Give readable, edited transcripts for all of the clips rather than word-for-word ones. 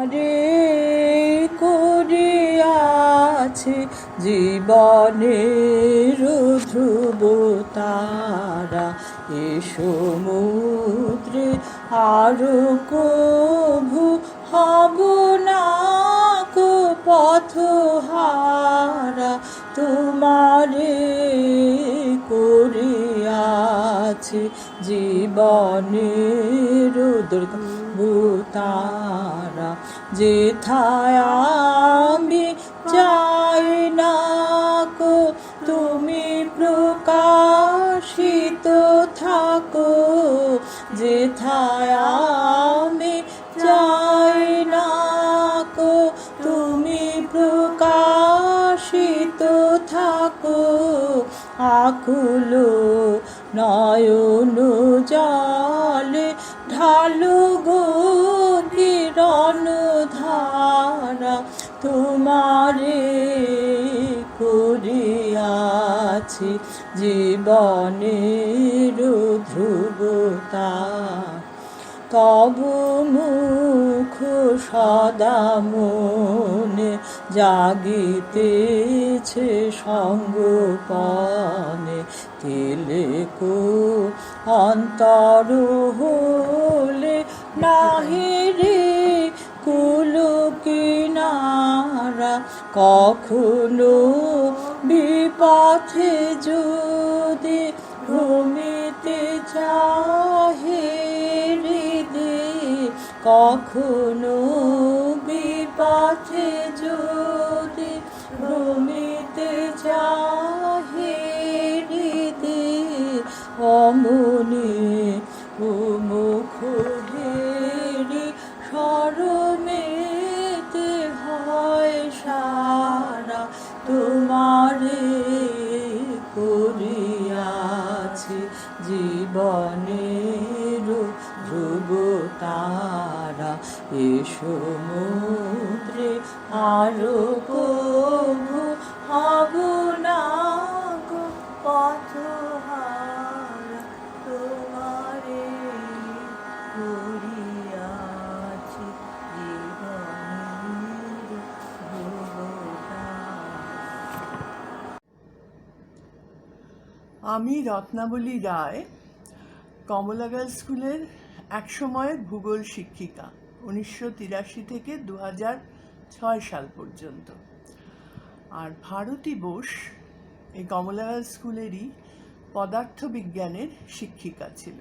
তোমারে করিয়াছে জীবনের ধ্রুব তারা, এ সমুদ্রে আরো কভু হব না কো পথহারা। তোমারে করিয়াছে জীবনের ধ্রুব তারা, যেথায় আমি চাই না কো তুমি প্রকাশিত থাকো, যেথায় আমি চাই না কো তুমি প্রকাশিত থাকো। আকুল নয়ন জলে ঢালু গো কিরণ ধারা, তোমারে করিয়াছে জীবনের ধ্রুব তারা। তব মুখ সদা মনে জাগিতেছে সঙ্গোপনে, তিলকো অন্তর হলে নাহি রে কুল কিনারা। কখনো বিপথে যদি ভ্রমিতে চাহে হৃদে, কখনো বিপথে যদি ভ্রমিতে চাহে হৃদে, অমনি মুখ ঘেরি স্মরণেতে হয় সারা। তোমারে করিয়াছে জীবনের ধ্রুব তারা, এ সমুদ্রে আরো কভু হব না গো পথহারা। তোমারে করিয়াছে জীবনের ধ্রুব তারা। আমি রত্নাবলী রায়, কমলা গার্লস স্কুলের একসময়ের ভূগোল শিক্ষিকা, 1983 থেকে 2006 সাল পর্যন্ত। আর ভারতী বোস এই কমলা গার্লস স্কুলেরই পদার্থবিজ্ঞানের শিক্ষিকা ছিল।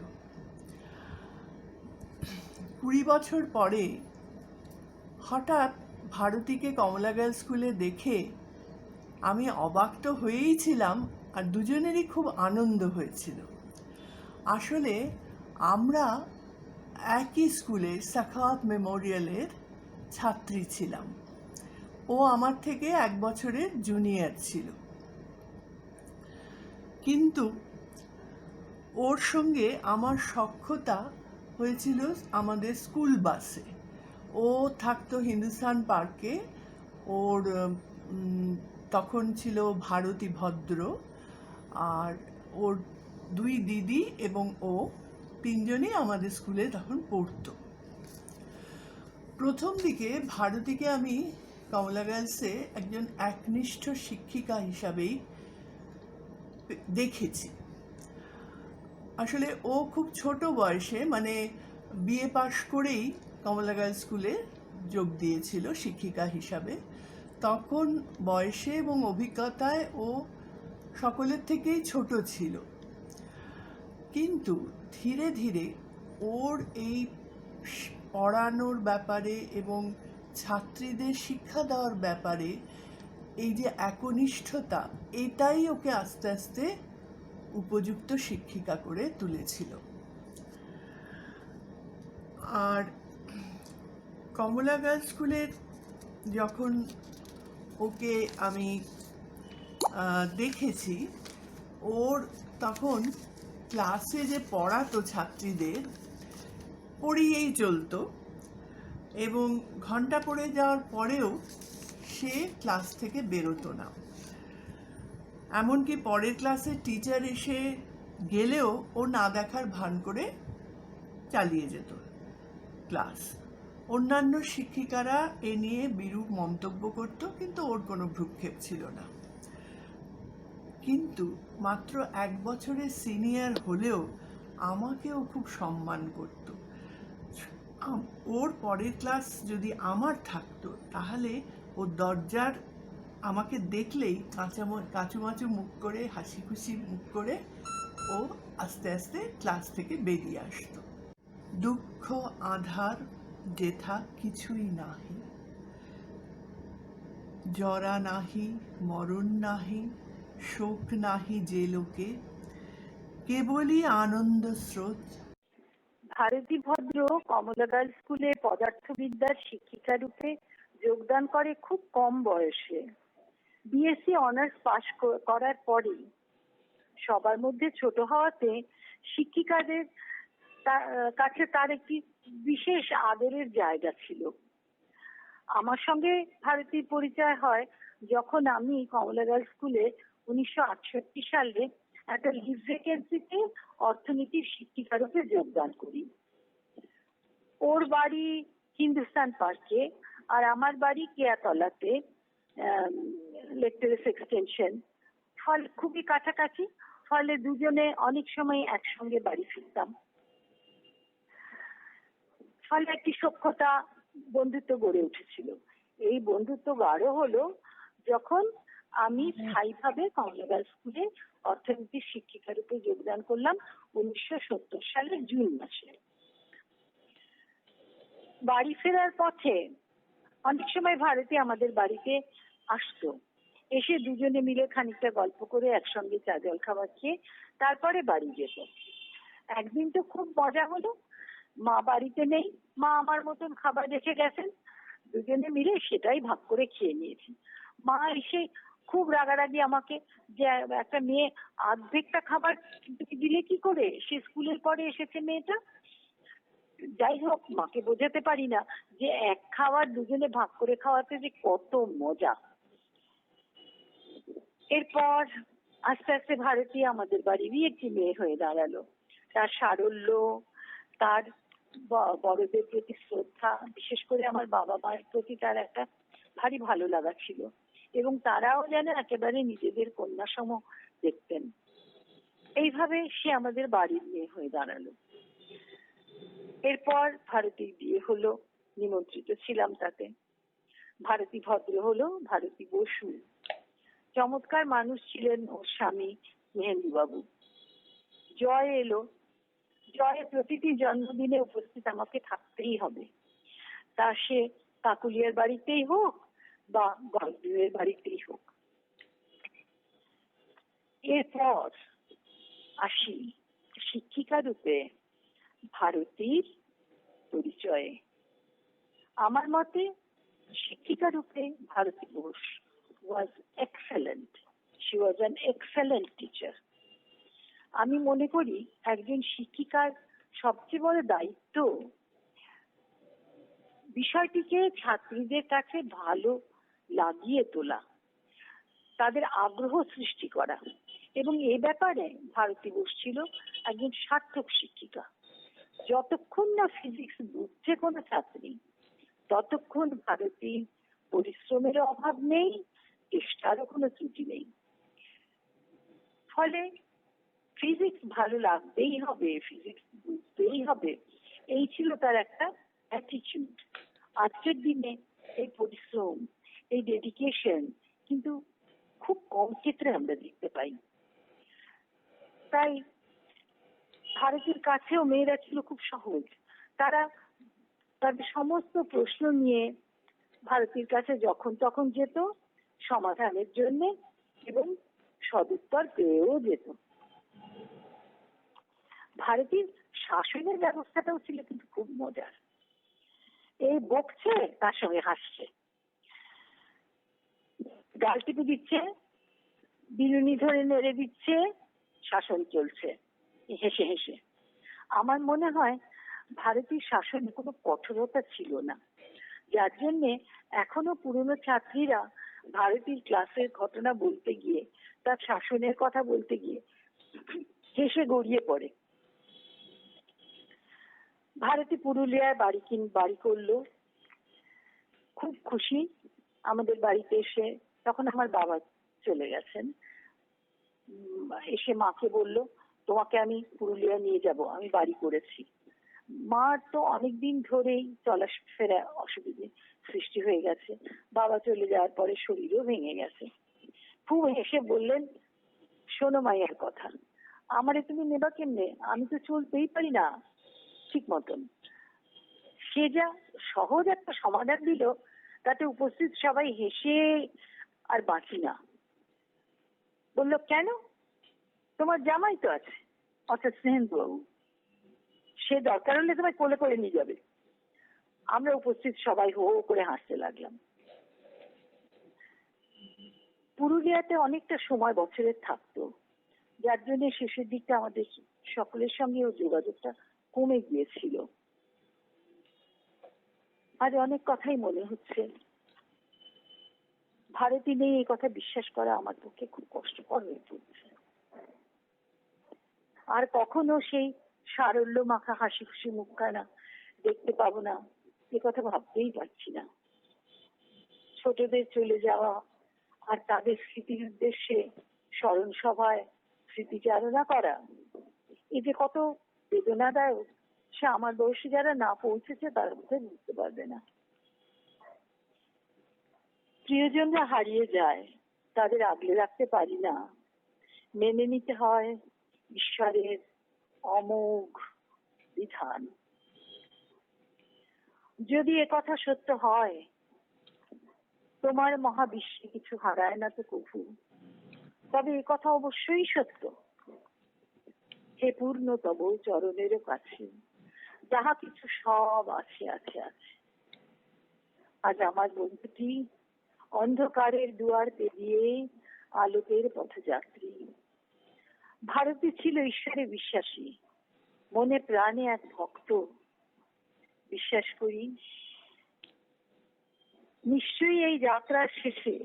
20 বছর পরে হঠাৎ ভারতীকে কমলা গার্লস স্কুলে দেখে আমি অবাক তো হয়েই ছিলাম, আর দুজনেরই খুব আনন্দ হয়েছিল। আসলে আমরা একই স্কুলে সাখাওয়াত মেমোরিয়ালের ছাত্রী ছিলাম। ও আমার থেকে 1 বছরের জুনিয়র ছিল, কিন্তু ওর সঙ্গে আমার সখ্যতা হয়েছিল আমাদের স্কুল বাসে। ও থাকতো হিন্দুস্তান পার্কে, ওর তখন ছিল ভারতী ভদ্র, আর ওর 2 দিদি এবং ও 3 জনই আমাদের স্কুলে তখন পড়তো। প্রথম দিকে ভারতীকে আমি কমলা গার্লসে একজন একনিষ্ঠ শিক্ষিকা হিসাবেই দেখেছি। আসলে ও খুব ছোট বয়সে, মানে বিএ পাশ করেই কমলা গার্লস স্কুলে যোগ দিয়েছিল শিক্ষিকা হিসাবে। তখন বয়সে এবং অভিজ্ঞতায় ও সকলের থেকেই ছোট ছিল, কিন্তু ধীরে ধীরে ওর এই পড়ানোর ব্যাপারে এবং ছাত্রীদের শিক্ষা দেওয়ার ব্যাপারে এই যে একনিষ্ঠতা, এটাই ওকে আস্তে আস্তে উপযুক্ত শিক্ষিকা করে তুলেছিল। আর কমলা গার্লস স্কুলের যখন ওকে আমি দেখেছি, ওর তখন ক্লাসে যে পড়াতো ছাত্রীদের পড়িয়েই চলতো, এবং ঘন্টা পড়ে যাওয়ার পরেও সে ক্লাস থেকে বেরোতো না। এমনকি পরের ক্লাসের টিচার এসে গেলেও ও না দেখার ভান করে চালিয়ে যেত ক্লাস। অন্যান্য শিক্ষিকারা এ নিয়ে বিরূপ মন্তব্য করত, কিন্তু ওর কোনো ভ্রুক্ষেপ ছিল না। কিন্তু মাত্র 1 বছরের সিনিয়র হলেও আমাকেও খুব সম্মান করত। ওর পরের ক্লাস যদি আমার থাকতো, তাহলে ও দরজার আমাকে দেখলেই কাঁচুমাচু মুখ করে, হাসি খুশি মুখ করে ও আস্তে আস্তে ক্লাস থেকে বেরিয়ে আসতো। দুঃখ আধার যেথা কিছুই নাহি, জরা নাহি মরণ নাহি, শোক নাহি যে লোকে, কেবলই আনন্দ স্রোত। ভারতী ভদ্র কমলা গার্লস স্কুলে পদার্থবিদ্যার শিক্ষিকা রূপে যোগদান করে খুব কম বয়সে। বিএসসি অনার্স পাশ করার পরেই সবার মধ্যে ছোট হওয়াতে শিক্ষিকাদের কাছে তার একটি বিশেষ আদরের জায়গা ছিল। আমার সঙ্গে ভারতীর পরিচয় হয় যখন আমি কমলা গার্লস স্কুলে 1968 সালে একটা লিভ ভ্যাকেন্সিতে অর্থনীতির শিক্ষিকা রূপে যোগদান করি। ওর বাড়ি হিন্দুস্তান পার্কে আর আমার বাড়ি কেয়াতলাতে, লেকচারার্স এক্সটেনশন। ফলে খুবই কাছাকাছি, ফলে দুজনে অনেক সময় একসঙ্গে বাড়ি ফিরতাম। ফলে একটি সখ্যতা, বন্ধুত্ব গড়ে উঠেছিল। এই বন্ধুত্ব গাঢ় হলো যখন আমি স্থায়ীভাবে কমলা গার্লস স্কুলে অর্থনীতির শিক্ষিকা রূপে যোগদান করলাম 1970 সালের জুন মাসে। বাড়ি ফেরার পথে অনেক সময় ভারতী আমাদের বাড়িতে আসতো, এসে দুজনে মিলে খানিকটা গল্প করে একসঙ্গে চা জল খাবার খেয়ে তারপরে বাড়ি যেত। একদিন তো খুব মজা হলো, মা বাড়িতে নেই, মা আমার মতন খাবার রেখে গেছেন, দুজনে মিলে সেটাই ভাগ করে খেয়ে নিয়েছি। মা এসে খুব রাগারাগি আমাকে, যে একটা মেয়ে অর্ধেকটা খাবার দিলে কি করে, সে স্কুলের পরে এসেছে মেয়েটা। যাই হোক, মাকে বোঝাতে পারি না যে এক খাবার দুজনে ভাগ করে খাওয়াতে যে কত মজা। এরপর আস্তে আস্তে ভারতী আমাদের বাড়িরই একটি মেয়ে হয়ে দাঁড়ালো। তার সারল্য, তার বড়দের প্রতি শ্রদ্ধা, বিশেষ করে আমার বাবা মায়ের প্রতি তার একটা ভারী ভালো লাগা ছিল, এবং তারাও যেন একেবারে নিজেদের কন্যা সম দেখতেন। এইভাবে সে আমাদের বাড়ির মেয়ে হয়ে দাঁড়ালো। এরপর ভারতীর বিয়ে হলো, নিমন্ত্রিত ছিলাম তাতে। ভারতী ভদ্র হলো, ভারতী বসু। চমৎকার মানুষ ছিলেন ওর স্বামী মেহেন্দি বাবু। জয় এলো, জয়ের প্রতিটি জন্মদিনে উপস্থিত আমাকে থাকতেই হবে, তা সে কাকুলিয়ার বাড়িতেই হোক বা গল্পের বাড়িতেই হোক। এরপর আসি শিক্ষিকা রূপে ভারতীর পরিচয়ে। আমার মতে শিক্ষিকা রূপে Bharati Bose was excellent. She was an excellent teacher. আমি মনে করি একজন শিক্ষিকার সবচেয়ে বড় দায়িত্ব বিষয়টিকে ছাত্রীদের কাছে ভালো লাগিয়ে তোলা, তাদের আগ্রহ সৃষ্টি করা, এবং এ ব্যাপারে ভারতী বোস ছিল একজন সার্থক শিক্ষিকা। যতক্ষণ না ফিজিক্স বুঝছে কোনো ছাত্রী, ততক্ষণ ভারতীর পরিশ্রমের অভাব নেই, চেষ্টারও কোনো ত্রুটি নেই। ফলে ফিজিক্স ভালো লাগতেই হবে, ফিজিক্স বুঝতেই হবে, এই ছিল তার একটা অ্যাটিটিউড। আজকের দিনে এই পরিশ্রম, এই ডেডিকেশন কিন্তু খুব কম ক্ষেত্রে আমরা দেখতে পাই। তাই ভারতের কাছেও মেয়েরা ছিল খুব সহজ। তারা তাদের সমস্ত প্রশ্ন নিয়ে ভারতীর কাছে যখন তখন যেত সমাধানের জন্য, এবং সদুত্তর পেয়েও যেত। ভারতীর শাসনের ব্যবস্থাটাও ছিল কিন্তু খুব মজার। এই বকছে, তার সঙ্গে হাসছে, গাল টিপে দিচ্ছে, বিরুনি ধরে নেড়ে দিচ্ছে, শাসন চলছে হেসে হেসে। আমার মনে হয় ভারতীয় শাসনে কোনো কঠোরতা ছিল না, যার জন্যে এখনো পুরনো ছাত্রীরা ভারতীর ক্লাসের ঘটনা বলতে গিয়ে, তার শাসনের কথা বলতে গিয়ে হেসে গড়িয়ে পড়ে। ভারতী পুরুলিয়ায় বাড়ি করলো, খুব খুশি আমাদের বাড়িতে এসে। তখন আমার বাবা চলে গেছেন। এসে মাকে বলল, তোমাকে আমি পুরুলিয়া নিয়ে যাব, আমি বাড়ি করেছি। মার তো অনেকদিন ধরেই চলাফেরা অসুবিধে সৃষ্টি হয়ে গেছে, বাবা চলে যাওয়ার পরে শরীরও ভেঙে গেছে। খুব হেসে বললেন, শোনো মায়ের কথা, আমারে তুমি নেবা কেমনে, আমি তো চলতেই পারি না ঠিক মতন। সে যা সহজ একটা সমাধান দিল, তাতে উপস্থিত সবাই হেসে আর বাঁচি না। বললো, কেন, তোমার জামাই তো আছে, অর্থাৎ স্নেহেন্দু বাবু, সে দরকার হলে তোমায় কোলে করে নিয়ে যাবে। আমরা উপস্থিত সবাই হো হো করে হাসতে লাগলাম। পুরুলিয়াতে অনেকটা সময় বছরের থাকতো, যার জন্য শেষের দিকটা আমাদের সকলের সঙ্গেও যোগাযোগটা কমে গিয়েছিল। আজ অনেক কথাই মনে হচ্ছে। ভারতী নেই এই কথা বিশ্বাস করা আমার পক্ষে খুব কষ্টকর হয়ে পড়ছে। আর কখনো সেই সারল্য মাখা হাসি খুশি মুখখানা দেখতে পাবো না, এ কথা ভাবতেই পারছি না। ছোটদের চলে যাওয়া আর তাদের স্মৃতির উদ্দেশ্যে স্মরণ সভায় স্মৃতিচারণা করা, এই যে কত বেদনাদায়ক, সে আমার বয়সে যারা না পৌঁছেছে তারা বোধহয় বুঝতে পারবে না। প্রিয়জনরা হারিয়ে যায়, তাদের আগলে রাখতে পারি না, মেনে নিতে হয় ঈশ্বরের অমোঘ বিধান। যদি একথা সত্য হয়, তোমার মহাবিশ্বে কিছু হারায় না তো কভু, তবে একথা অবশ্যই সত্য, হে পূর্ণ তব চরণের কাছে যাহা কিছু সব আছে আছে আছে। আজ আমার বন্ধুটি অন্ধকারের দুয়ার পেরিয়ে আলোকের পথযাত্রী। ভারতী ছিল ঈশ্বরে বিশ্বাসী, মনে প্রাণে এক ভক্ত। বিশ্বাস করি নিশ্চয়ই এই যাত্রার শেষে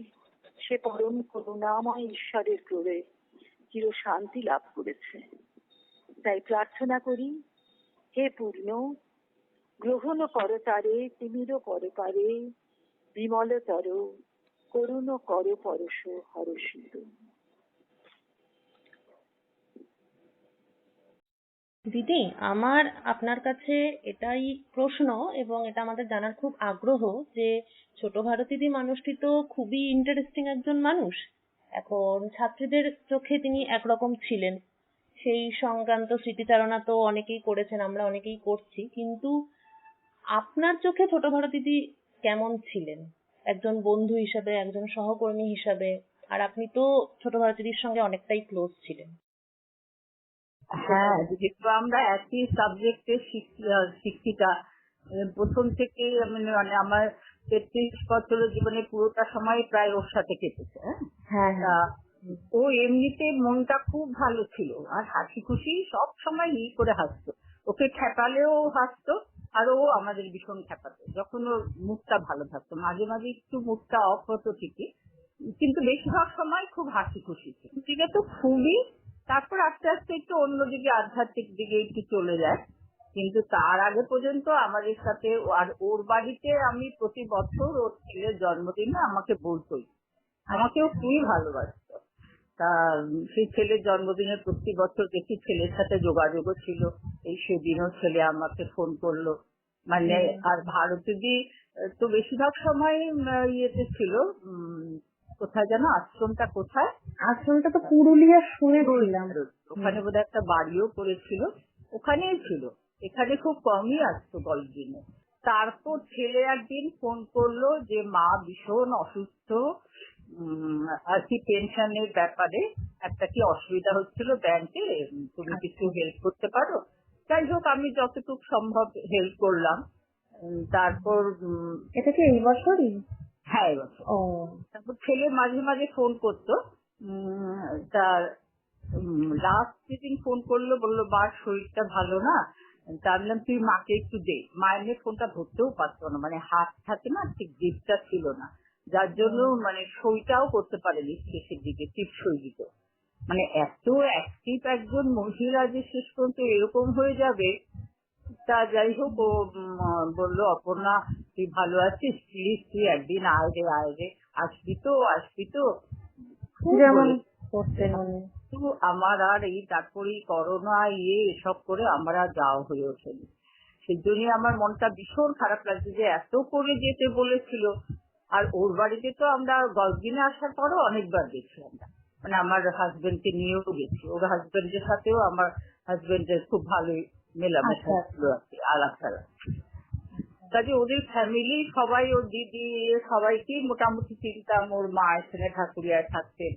সে পরম করুণাময় ঈশ্বরের ক্রোড়ে চির শান্তি লাভ করেছে। তাই প্রার্থনা করি, হে পূর্ণ, গ্রহণ কর তারে তিমির পরপারে, বিমলতর করুণ কর পরশ হরষিত। দিদি, আমার আপনার কাছে এটাই প্রশ্ন এবং এটা আমাদের জানার খুব আগ্রহ যে ছোট ভারতীদি মানুষটি তো খুবই ইন্টারেস্টিং একজন মানুষ। এখন ছাত্রীদের চোখে তিনি একরকম ছিলেন, সেই সংক্রান্ত স্মৃতিচারণা তো অনেকেই করেছেন, আমরা অনেকেই করছি, কিন্তু আপনার চোখে ছোট ভারতীদি কেমন ছিলেন একজন বন্ধু হিসাবে, একজন সহকর্মী হিসাবে? আর আপনি তো ছোট ভারতীদির সঙ্গে অনেকটাই ক্লোজ ছিলেন। হ্যাঁ, যেহেতু আমরা একই সাবজেক্টের শিক্ষিকা, প্রথম থেকে মানে আমার 33 বছরের জীবনে পুরোটা সময় প্রায় ওর সাথে কেটেছে। হ্যাঁ, তা ও এমনিতে মনটা খুব ভালো ছিল আর হাসি খুশি, সব সময় করে হাসতো। ওকে ঠেকালেও হাসতো আর ও আমাদের ভীষণ ঠেকাতো যখন ওর মুখটা ভালো থাকতো। মাঝে মাঝে একটু মুখটা অফ হতো ঠিকই, কিন্তু বেশিরভাগ সময় খুব হাসি খুশি ছিল। ঠিক আছে, খুবই। তারপর আস্তে আস্তে একটু অন্যদিকে আধ্যাত্মিক দিকে একটু চলে যায়, কিন্তু তার আগে পর্যন্ত আমাদের সাথে। আর ওর বাড়িতে আমি প্রতি বছর ওর ছেলের জন্মদিনে আমাকে বলতোই, আমাকেও খুবই ভালোবাসতো। তা সেই ছেলের জন্মদিনে প্রতি বছর দেখি ছেলের সাথে যোগাযোগও ছিল। এই সেদিনও ছেলে আমাকে ফোন করলো, মানে। আর ভারতীদি তো বেশিরভাগ সময় ইয়েতে ছিল, কোথায় যেন আশ্রমটা, কোথায় আশ্রমটা তো পুরুলিয়া শুনেছিলাম, ওখানে বোধহয় একটা বাড়িও করেছিল, ওখানেই ছিল। এখানে খুব কমই আসতো গল্প দিনে। তারপর ছেলে একদিন ফোন করলো যে মা ভীষণ অসুস্থ, আর কি পেনশনের ব্যাপারে একটা কি অসুবিধা হচ্ছিল ব্যাংকে, তুমি কিছু হেল্প করতে পারো? যাই হোক, আমি যতটুকু সম্ভব হেল্প করলাম। তারপর এটা কি এই বছরই? হ্যাঁ, এবছর। তারপর ছেলে মাঝে মাঝে ফোন করতো। তার লাস্ট যেদিন ফোন করলো, বললো মার শরীরটা ভালো না। তা বললাম তুই মাকে একটু দে। মায়ের ফোনটা ধরতেও পারতো না, মানে হাত থাকে না, ঠিক জিপটা ছিল না, যার জন্য মানে সইটাও করতে পারেনি শেষের দিকে, টিপ সই দিত। মানে এত অ্যাক্টিভ একজন মহিলা যে শেষ পর্যন্ত এরকম হয়ে যাবে, তা যাই হোক, ও বললো, অপর্ণা তুই ভালো আছিস, প্লিজ তুই একদিন আয় রে, আসবি তো। খুব যেমন বলেছে। করতেন উনি। কিন্তু আমার আর এই তারপরে করোনা এসব করে আমার আর যাওয়া হয়ে ওঠেনি। সেজন্যই আমার মনটা ভীষণ খারাপ লাগছে যে এত করে যেতে বলেছিল। আর ওর বাড়িতে তো আমরা গল্পিনে আসার পরও অনেকবার গেছি আমরা, মানে আমার হাজবেন্ডকে নিয়েও গেছি, ওর হাজবেন্ডের সাথেও আমার হাজবেন্ডের খুব ভালোই মেলামেশা ছিল আর কি, আলাপ ছাড়া। কাজে ওদের ফ্যামিলি সবাই, ওর দিদি সবাইকে মোটামুটি চিনতাম, ওর মা এখানে ঠাকুরিয়ায় থাকতেন।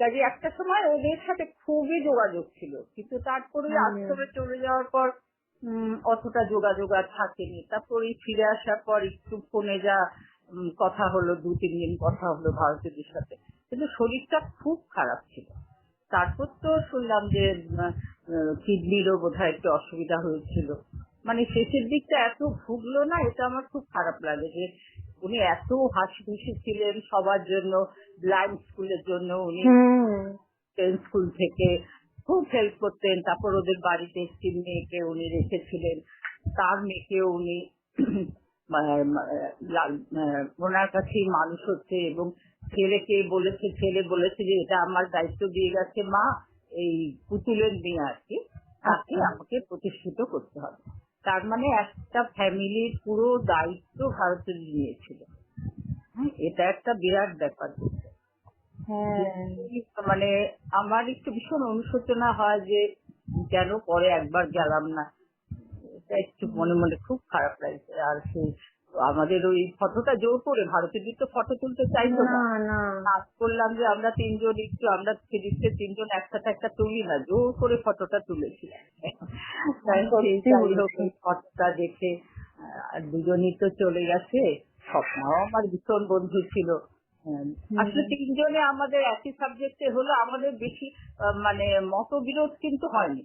কাজে একটা সময় ওদের সাথে খুবই যোগাযোগ ছিল, কিন্তু তারপরে আশ্রমে চলে যাওয়ার পর অতটা যোগাযোগ আর থাকেনি। তারপরে ফিরে আসার পর একটু ফোনে যা কথা হলো, 2-3 দিন কথা হলো ভারতীদের সাথে, কিন্তু শরীরটা খুব খারাপ ছিল। তারপর তো শুনলাম যে কিডনিরও বোধহয় একটু অসুবিধা হয়েছিল। মানে শেষের দিকটা এত ভুগলো না, এটা আমার খুব খারাপ লাগে যে উনি এত হাসি খুশি ছিলেন সবার জন্য। ব্লাইন্ড স্কুলের জন্য উনি স্কুল থেকে খুব হেল্প করতেন। তারপর ওদের বাড়িতে একটি মেয়েকে উনি রেখেছিলেন, তার মেয়েকেও উনি ওনার কাছেই মানুষ হচ্ছে, এবং ছেলে বলেছে যে এটা আমার দায়িত্ব দিয়ে গেছে মা, এই পুতুলের মেয়ে আর কি, তাকে আমাকে প্রতিষ্ঠিত করতে হবে। তার মানে একটা ফ্যামিলির পুরো দায়িত্ব ভারতের নিয়েছিল। এটা একটা বিরাট ব্যাপার। মানে আমার একটু ভীষণ অনুশোচনা হয় যে কেন পরে একবার গেলাম না, এটা একটু মনে মনে খুব খারাপ লাগছে। আর সেই আমাদের ওই ফটোটা জোর করে ভারতের দিক তো ফটো তুলতে চাইতো না, কাজ করলাম যে আমরা তিনজন একসাথে একটা তুলি না, জোর করে ফটোটা তুলেছিলাম। ফটোটা দেখে আর দুজনই তো চলে গেছে। স্বপ্নাও আমার ভীষণ বন্ধু ছিল। আসলে তিনজনে আমাদের একই সাবজেক্টে হলো, আমাদের বেশি মানে মতবিরোধ কিন্তু হয়নি।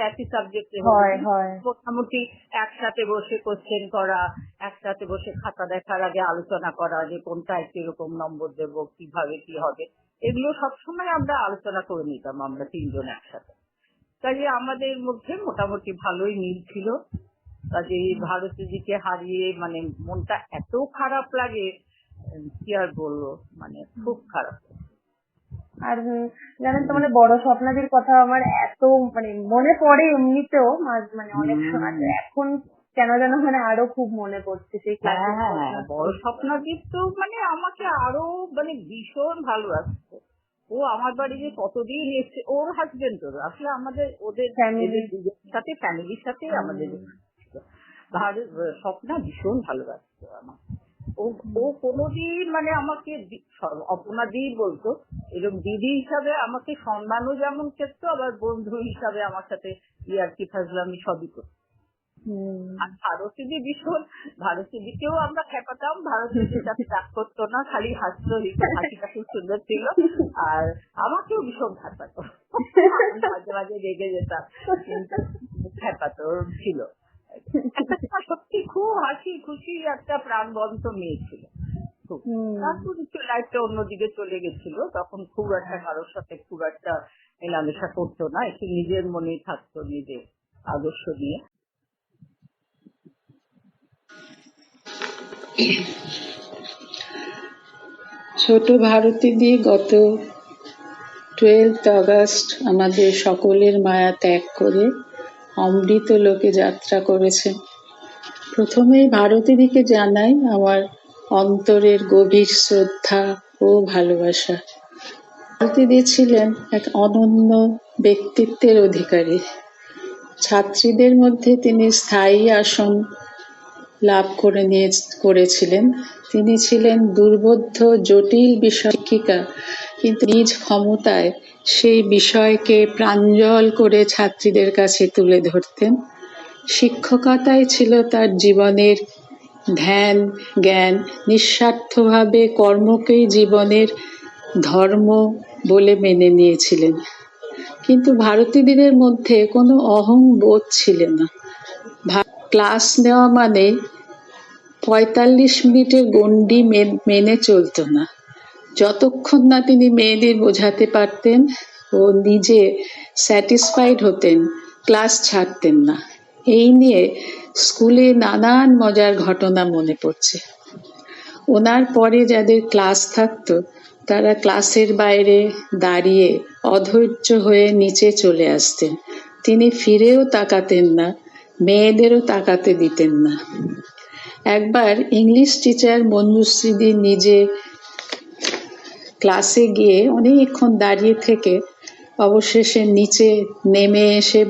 একই সাবজেক্টে মোটামুটি একসাথে বসে কোশ্চেন করা, একসাথে বসে খাতা দেখার আগে আলোচনা করা যে কোনটা কিরকম নম্বর দেবো, কিভাবে কি হবে, এগুলো সবসময় আমরা আলোচনা করে নিতাম আমরা তিনজন একসাথে। কাজে আমাদের মধ্যে মোটামুটি ভালোই মিল ছিল। কাজে ভারতীদিকে হারিয়ে মানে মনটা এত খারাপ লাগে, কি আর বলবো, মানে খুব খারাপ। আর জানেন তো, মানে বড় স্বপ্নাদির কথা আমার এত মানে মনে পড়ে এমনিতেও, মানে অনেক সময় এখন কেন যেন মানে আরো খুব মনে পড়ছে সেই ক্লাসের। বড় স্বপ্নাদির তো মানে আমাকে আরো মানে ভীষণ ভালোবাসতো। ও আমার বাড়ি যে কতদিন এসছে, ওর হাজবেন্ড তো আসলে আমাদের ওদের ফ্যামিলির সাথে আমাদের স্বপ্না ভীষণ ভালোবাসতো আমাকে। ও কোনোদিন মানে আমাকে অপর্ণাদি বলতো, এরকম দিদি হিসাবে আমাকে সম্মানও যেমন করতো, আবার বন্ধু হিসাবে আমার সাথে ইয়ার্কি ফাজলামি সবই করতো। আর ভারতীদিকেও আমরা খেপাতাম, ভারতীদের সাথে রাগ করতো না, খালি হাসতো, হাসিটা খুব সুন্দর ছিল। আর আমাকেও ভীষণ খেপাতো, মাঝে মাঝে রেগে যেতাম, কিন্তু খেপাতো ছিল। সত্যি খুব হাসি খুশি একটা প্রাণবন্ত মেয়ে ছিল। তারপর একটু লাইফটা অন্যদিকে চলে গেছিল, তখন খুব একটা কারোর সাথে খুব একটা মেলামেশা করতো না, একটু নিজের মনেই থাকতো, নিজের আদর্শ নিয়ে। ছোট ভারতীদি গত 12 আগস্ট আমাদের সকলের মায়া ত্যাগ করে অমৃত লোকে যাত্রা করেছেন। প্রথমেই ভারতীদিকে জানাই আমার অন্তরের গভীর শ্রদ্ধা ও ভালোবাসা। ভারতীদি ছিলেন এক অনন্য ব্যক্তিত্বের অধিকারী। ছাত্রীদের মধ্যে তিনি স্থায়ী আসন লাভ করেছিলেন। তিনি ছিলেন দুর্বোধ্য জটিল বিষয় শিক্ষিকা, কিন্তু নিজ ক্ষমতায় সেই বিষয়কে প্রাঞ্জল করে ছাত্রীদের কাছে তুলে ধরতেন। শিক্ষকতাই ছিল তার জীবনের ধ্যান জ্ঞান, নিঃস্বার্থভাবে কর্মকেই জীবনের ধর্ম বলে মেনে নিয়েছিলেন। কিন্তু ভারতীদের মধ্যে কোনো অহং বোধ ছিল না। ক্লাস নেওয়া মানে 45 মিনিটের গণ্ডি মেনে চলত না। যতক্ষণ না তিনি মেয়েদের বোঝাতে পারতেন ও নিজে স্যাটিসফাইড হতেন, ক্লাস ছাড়তেন না। এই নিয়ে স্কুলে নানান মজার ঘটনা মনে পড়ছে। ওনার পরে যাদের ক্লাস থাকতো তারা ক্লাসের বাইরে দাঁড়িয়ে অধৈর্য হয়ে নিচে চলে আসতেন। তিনি ফিরেও তাকাতেন না, মেয়েদেরও তাকাতে দিতেন না। একবার ইংলিশ টিচার মঞ্জুশ্রীদি নিজে ক্লাসে গিয়ে অনেকক্ষণ দাঁড়িয়ে থেকে অবশেষে নিচে নেমে এসে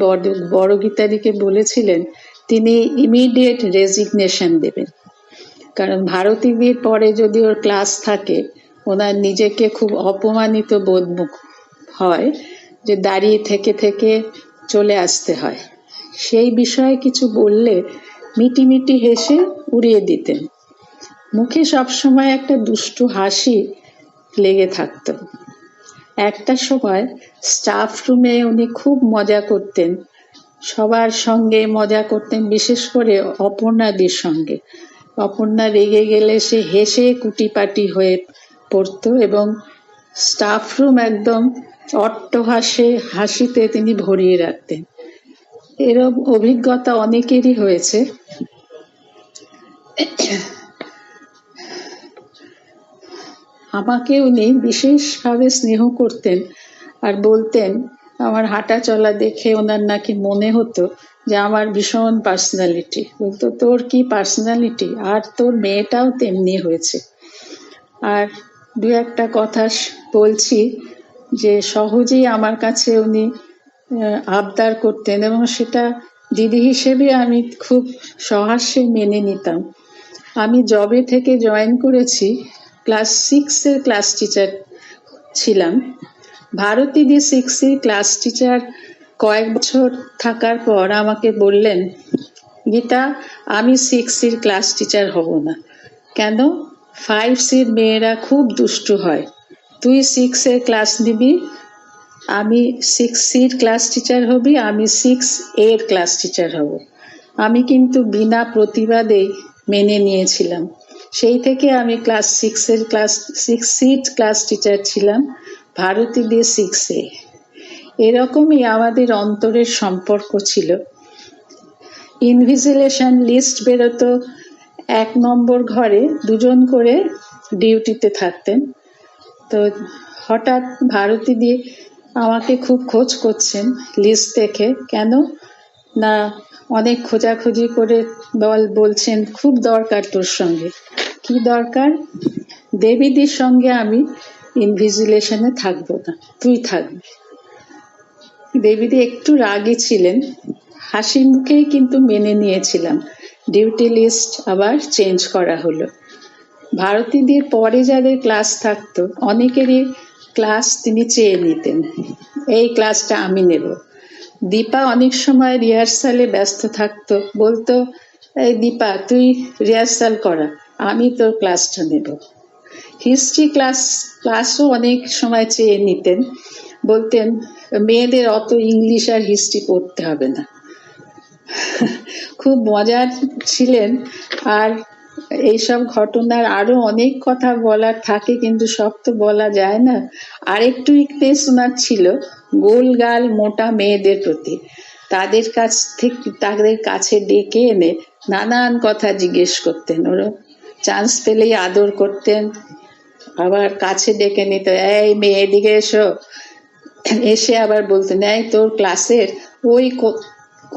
বড় গীতারিকে বলেছিলেন তিনি ইমিডিয়েট রেজিগনেশন দেবেন, কারণ ভারতীদের পরে যদি ওর ক্লাস থাকে ওনার নিজেকে খুব অপমানিত বোধ হয় যে দাঁড়িয়ে থেকে থেকে চলে আসতে হয়। সেই বিষয়ে কিছু বললে মিটিমিটি হেসে উড়িয়ে দিতেন। মুখে সবসময় একটা দুষ্টু হাসি লেগে থাকত। একটা সময় স্টাফ রুমে উনি খুব মজা করতেন, সবার সঙ্গে মজা করতেন, বিশেষ করে অপর্ণাদির সঙ্গে। অপর্ণা রেগে গেলে সে হেসে কুটিপাটি হয়ে পড়তো এবং স্টাফ রুম একদম হাসিতে তিনি ভরিয়ে রাখতেন। এরকম অভিজ্ঞতা অনেকেরই হয়েছে। আমাকে উনি বিশেষভাবে স্নেহ করতেন আর বলতেন, আমার হাঁটা চলা দেখে ওনার নাকি মনে হতো যে আমার ভীষণ পার্সোনালিটি। বলতো তোর কি পার্সোনালিটি, আর তোর মেয়েটাও তেমনি হয়েছে। আর দু একটা কথা বলছি যে সহজেই আমার কাছে উনি আবদার করতেন এবং সেটা দিদি হিসেবে আমি খুব সহাস্যে মেনে নিতাম। আমি জবে থেকে জয়েন করেছি ক্লাস 6-এর ক্লাস টিচার ছিলাম। ভারতীদি 6-এর ক্লাস টিচার কয়েক বছর থাকার পর আমাকে বললেন, গীতা আমি 6-এর ক্লাস টিচার হব না। কেন? 5-এর মেয়েরা খুব দুষ্টু হয়, তুই 6-এর ক্লাস নিবি, আমি 6-এর ক্লাস টিচার হবি, আমি 6-এর ক্লাস টিচার হব। আমি কিন্তু বিনা প্রতিবাদেই মেনে নিয়েছিলাম। সেই থেকে আমি ক্লাস 6-এর ক্লাস টিচার ছিলাম, ভারতীদি 6-এ। এরকমই আমাদের অন্তরের সম্পর্ক ছিল। ইনভিজিলেশন লিস্ট বেরোতো, 1 নম্বর ঘরে 2 জন করে ডিউটিতে থাকতেন। তো হঠাৎ ভারতীদি আমাকে খুব খোঁজ করছেন লিস্ট দেখে। কেন না, অনেক খোঁজাখুঁজি করে বলছেন খুব দরকার তোর সঙ্গে। কি দরকার? দেবীদির সঙ্গে আমি ইনভিজিলেশনে থাকবো না, তুই থাকবি। দেবীদি একটু রাগী ছিলেন, হাসি মুখেই কিন্তু মেনে নিয়েছিলাম। ডিউটি লিস্ট আবার চেঞ্জ করা হলো। ভারতীদের পরে যাদের ক্লাস থাকতো অনেকেরই ক্লাস তিনি চেয়ে নিতেন, এই ক্লাসটা আমি নেব। দীপা অনেক সময় রিহার্সালে ব্যস্ত থাকতো, বলতো এই দীপা তুই রিহার্সাল করা, আমি তোর ক্লাসটা নেব। হিস্ট্রি ক্লাসও অনেক সময় চেয়ে নিতেন, বলতেন মেয়েদের অত ইংলিশ আর হিস্ট্রি পড়তে হবে না। খুব মজার ছিলেন। আর এইসব ঘটনার আরো অনেক কথা বলার থাকে, কিন্তু সব তো বলা যায় না। আরেকটু উইকনেস ওনার ছিল গোল গাল মোটা মেয়েদের প্রতি। তাদের কাছে ডেকে এনে নানান কথা জিজ্ঞেস করতেন। ওরা চান্স পেলেই আদর করতেন, আবার কাছে ডেকে নিত, এই মেয়ে এদিকে এসো। এসে আবার বলতেন, এই তোর ক্লাসের ওই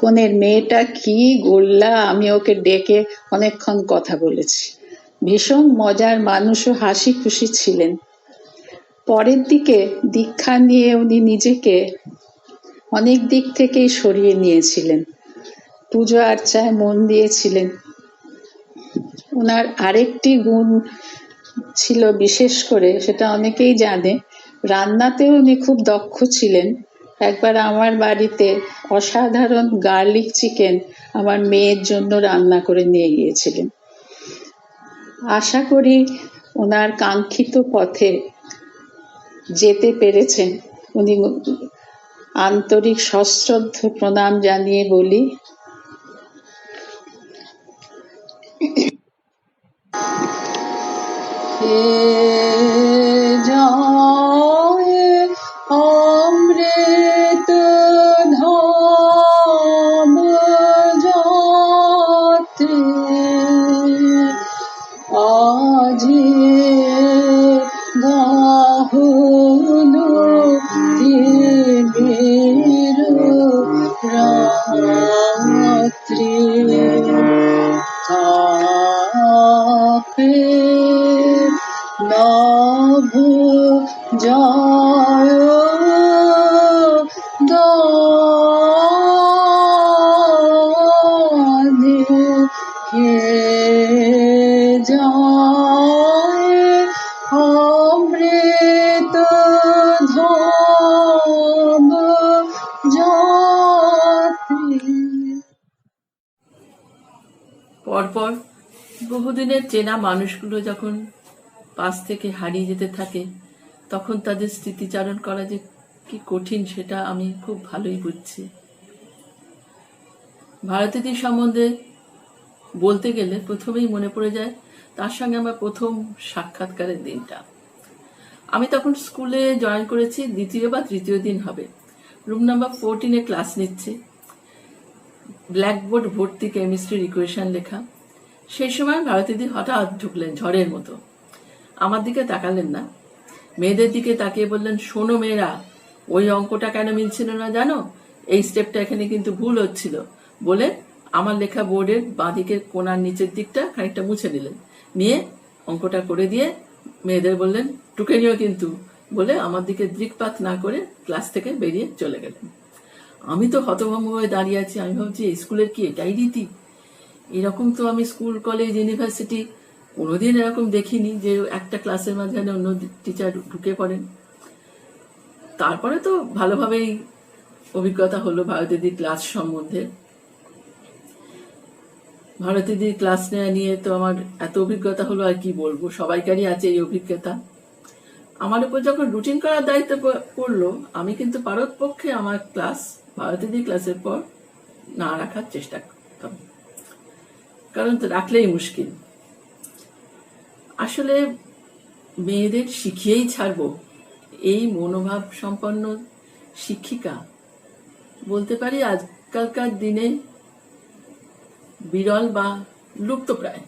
কোনের মেয়েটা কি গোল্লা, আমি ওকে ডেকে অনেকক্ষণ কথা বলেছি। ভীষণ মজার মানুষ ও হাসি খুশি ছিলেন। পরের দিকে দীক্ষা নিয়ে উনি নিজেকে অনেক দিক থেকেই সরিয়ে নিয়েছিলেন, পুজো আর্চায় মন দিয়েছিলেন। ওনার আরেকটি গুণ ছিল বিশেষ করে, সেটা অনেকেই জানে, রান্নাতেও উনি খুব দক্ষ ছিলেন। একবার আমার বাড়িতে অসাধারণ গার্লিক চিকেন আমার মেয়ের জন্য রান্না করে নিয়ে গিয়েছিলেন। আশা করি ওনার কাঙ্ক্ষিত পথে যেতে পেরেছেন। উনি আন্তরিক সশ্রদ্ধ প্রণাম জানিয়ে বলি, অমৃত ধাম হে নভ জয় দধি হে জয় অমৃত ধাম যাত্রী। পরপর বহুদিনের চেনা মানুষগুলো যখন পাশ থেকে হারিয়ে যেতে থাকে, তখন তাদের স্মৃতিচারণ করা যে কি কঠিন সেটা আমি খুব ভালোই বুঝছি। ভারতীদি সম্বন্ধে বলতে গেলে প্রথমেই মনে পড়ে যায় তার সঙ্গে আমার প্রথম সাক্ষাৎকারের দিনটা। আমি তখন স্কুলে জয়েন করেছি, দ্বিতীয় বা তৃতীয় দিন হবে। রুম নাম্বার 14-এ ক্লাস নিচ্ছি। ব্ল্যাকবোর্ড ভর্তি কেমিস্ট্রির ইকুয়েশন লেখা। সেই সময় ভারতীদি হঠাৎ ঢুকলেন ঝড়ের মতো। আমার দিকে তাকালেন না, মেয়েদের দিকে তাকিয়ে বললেন, শোনো মেয়েরা, ওই অঙ্কটা কেন মিলছিল না জানো? এই স্টেপটা এখানে কিন্তু ভুল হচ্ছিল। বলে আমার লেখা বোর্ডের বাঁদিকের কোণার নিচের দিকটা খানিকটা মুছে নিলেন। নিয়ে অঙ্কটা করে দিয়ে মেয়েদের বললেন, টুকে নিও কিন্তু, বলে আমার দিকে দৃকপাত না করে ক্লাস থেকে বেরিয়ে চলে গেলেন। আমি তো হতভম্ব হয়ে দাঁড়িয়ে আছি। আমি ভাবছি এই স্কুলের কি এটাই রীতি? এরকম তো আমি স্কুল, কলেজ, ইউনিভার্সিটি কোনোদিন এরকম দেখিনি যে একটা ক্লাসের মাঝখানে অন্য টিচার ঢুকে পড়েন। তারপরে তো ভালোভাবেই অভিজ্ঞতা হলো ভারতীদির ক্লাস সম্বন্ধে। ভারতীদির ক্লাস নেওয়া নিয়ে তো আমার এত অভিজ্ঞতা হলো, আর কি বলবো, সবাইকারই আছে এই অভিজ্ঞতা। আমার উপর যখন রুটিন করার দায়িত্ব পড়লো, আমি কিন্তু পারতপক্ষে আমার ক্লাস ভারতীদির ক্লাসের পর না রাখার চেষ্টা করতাম, কারণ তো রাখলেই মুশকিল। আসলে মেয়েদের শিখিয়েই ছাড়বো এই মনোভাব সম্পন্ন শিক্ষিকা বলতে পারি আজকালকার দিনে বিরল বা লুপ্তপ্রায়।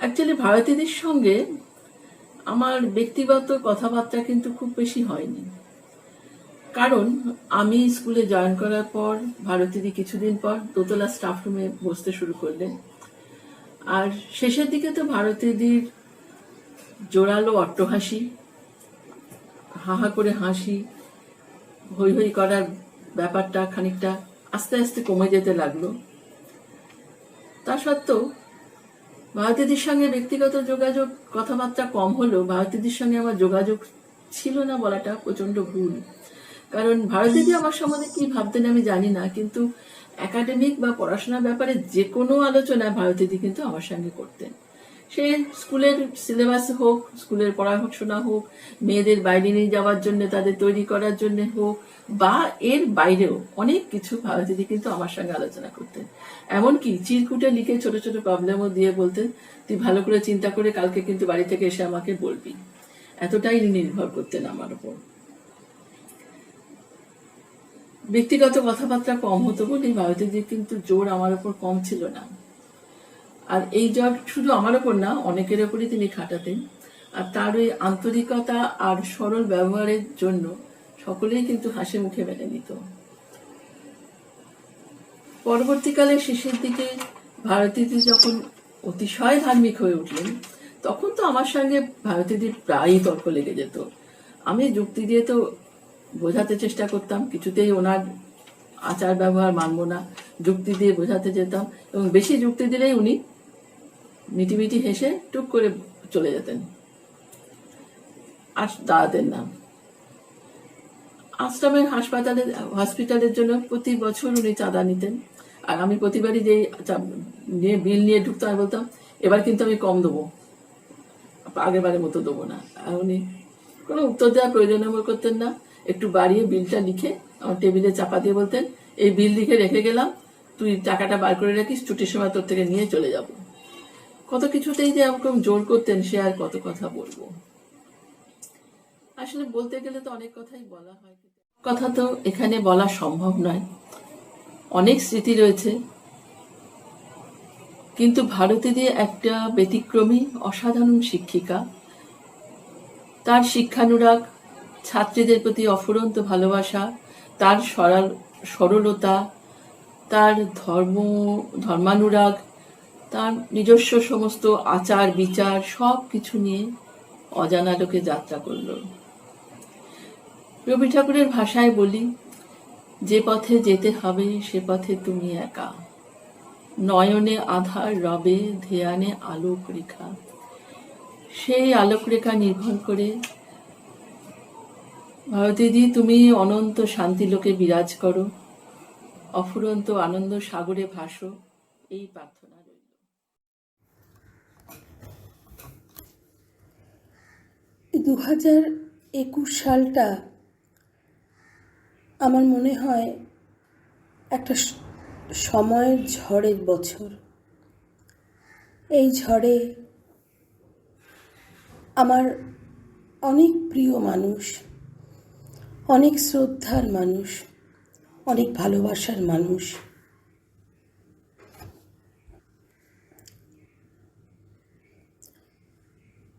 অ্যাকচুয়ালি ভারতীদের সঙ্গে আমার ব্যক্তিগত কথাবার্তা কিন্তু খুব বেশি হয়নি, কারণ আমি স্কুলে জয়েন করার পর ভারতীদি কিছুদিন পর দোতলা স্টাফ রুমে বসতে শুরু করলেন। আর শেষের দিকে তো ভারতীদির জোরালো অট্টহাসি, হাহা করে হাসি, হই হই করার ব্যাপারটা খানিকটা আস্তে আস্তে কমে যেতে লাগলো। তা সত্ত্বেও ভারতীদির সঙ্গে ব্যক্তিগত যোগাযোগ, কথাবার্তা কম হলেও ভারতীদির সঙ্গে আমার যোগাযোগ ছিল না বলাটা প্রচন্ড ভুল। কারণ ভারতীদি আমার সম্বন্ধে কি ভাবতেন আমি জানি না, কিন্তু একাডেমিক বা পড়াশোনার ব্যাপারে যে কোনো আলোচনা ভারতীদি কিন্তু আমার সঙ্গে করতেন। সে স্কুলের সিলেবাস হোক, স্কুলের পড়াশোনা হোক, মেয়েদের বাইরে নিয়ে যাওয়ার জন্য, তাদের তৈরি করার জন্য হোক, বা এর বাইরেও অনেক কিছু ভারতীদি কিন্তু আমার সঙ্গে আলোচনা করতেন। এমনকি চিরকুটে লিখে ছোট ছোট প্রবলেমও দিয়ে বলতেন, তুই ভালো করে চিন্তা করে কালকে কিন্তু বাড়ি থেকে এসে আমাকে বলবি। এতটাই নির্ভর করতেন আমার উপর। ব্যক্তিগত কথাবার্তা কম হতো বলেই ভারতীদির কিন্তু জোর আমার উপর কম ছিল না। আর এই জোর শুধু আমার উপর না, অনেকের উপরই তিনি খাটাতেন। আর তার ওই আন্তরিকতা আর সরল ব্যবহারের জন্য সকলেই কিন্তু হাসি মুখে মেনে নিত। পরবর্তীকালে শেষের দিকে ভারতীদি যখন অতিশয় ধার্মিক হয়ে উঠলেন, তখন তো আমার সঙ্গে ভারতীদির প্রায়ই তর্ক লেগে যেত। আমি যুক্তি দিয়ে তো বোঝাতে চেষ্টা করতাম, কিছুতেই ওনার আচার ব্যবহার মানব না, যুক্তি দিয়ে বোঝাতে যেতাম, এবং বেশি যুক্তি দিলেই উনি মিটিমিটি হেসে টুক করে চলে যেতেন, আর দাঁড়াতেন না। আশ্রমের হসপিটালের জন্য প্রতি বছর উনি চাঁদা নিতেন, আর আমি প্রতিবারই যে বিল নিয়ে ঢুকতাম, আমি বলতাম এবার কিন্তু আমি কম দেবো, আগেরবারের মতো দেবো না। আর উনি কোনো উত্তর দেওয়ার প্রয়োজন করতেন না, একটু বাড়িয়ে বিলটা লিখে আমার টেবিলে চাপা দিয়ে বলতেন, এই বিল লিখে রেখে গেলাম, তুই টাকাটা বার করে রাখিস, ছুটির সময় তোর থেকে নিয়ে চলে যাব। কত কিছুতেই যে এরকম জোর করতেন, সে আর কত কথা বলবো। আসলে বলতে গেলে তো অনেক কথাই বলা হয়, কথা তো এখানে বলা সম্ভব নয়, অনেক স্মৃতি রয়েছে। কিন্তু ভারতীদি একটা ব্যতিক্রমী অসাধারণ শিক্ষিকা। তার শিক্ষানুরাগ, ছাত্রীদের প্রতি অফুরন্ত ভালোবাসা, তার সরলতা, তার ধর্মানুরাগ, তার নিজস্ব সমস্ত আচার বিচার সব কিছু নিয়ে অজানা লোকে যাত্রা করল। রবি ঠাকুরের ভাষায় বলি, যে পথে যেতে হবে সে পথে তুমি একা, নয়নে আধার রবে ধ্যানে আলোক রেখা। সেই আলোক রেখা নির্ভর করে ভারতীদি তুমি অনন্ত শান্তিলোকে বিরাজ করো, অফুরন্ত আনন্দ সাগরে ভাসো, এই প্রার্থনা রইল। 2021 সালটা আমার মনে হয় একটা সময়ের ঝড়ের বছর। এই ঝড়ে আমার অনেক প্রিয় মানুষ, অনেক শ্রদ্ধার মানুষ, অনেক ভালোবাসার মানুষ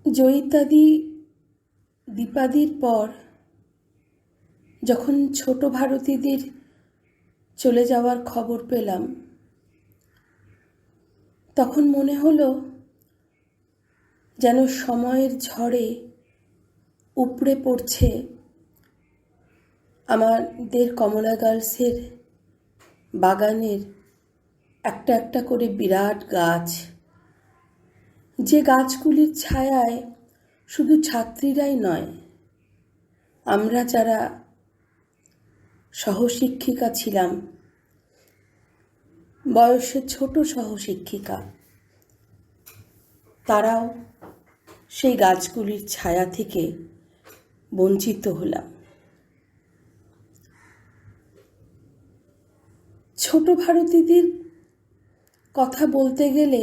জয়িতাদি দীপাদির পর যখন ছোট ভারতীদের চলে যাওয়ার খবর পেলাম, তখন মনে হলো যেন সময়ের ঝড়ে উপড়ে পড়ছে আমাদের কমলা গার্লসের বাগানের একটা একটা করে বিরাট গাছ, যে গাছগুলির ছায়ায় শুধু ছাত্রীরাই নয়, আমরা যারা সহশিক্ষিকা ছিলাম, বয়সে ছোট সহশিক্ষিকা, তারাও সেই গাছগুলির ছায়া থেকে বঞ্চিত হলাম। ছোট ভারতীদের কথা বলতে গেলে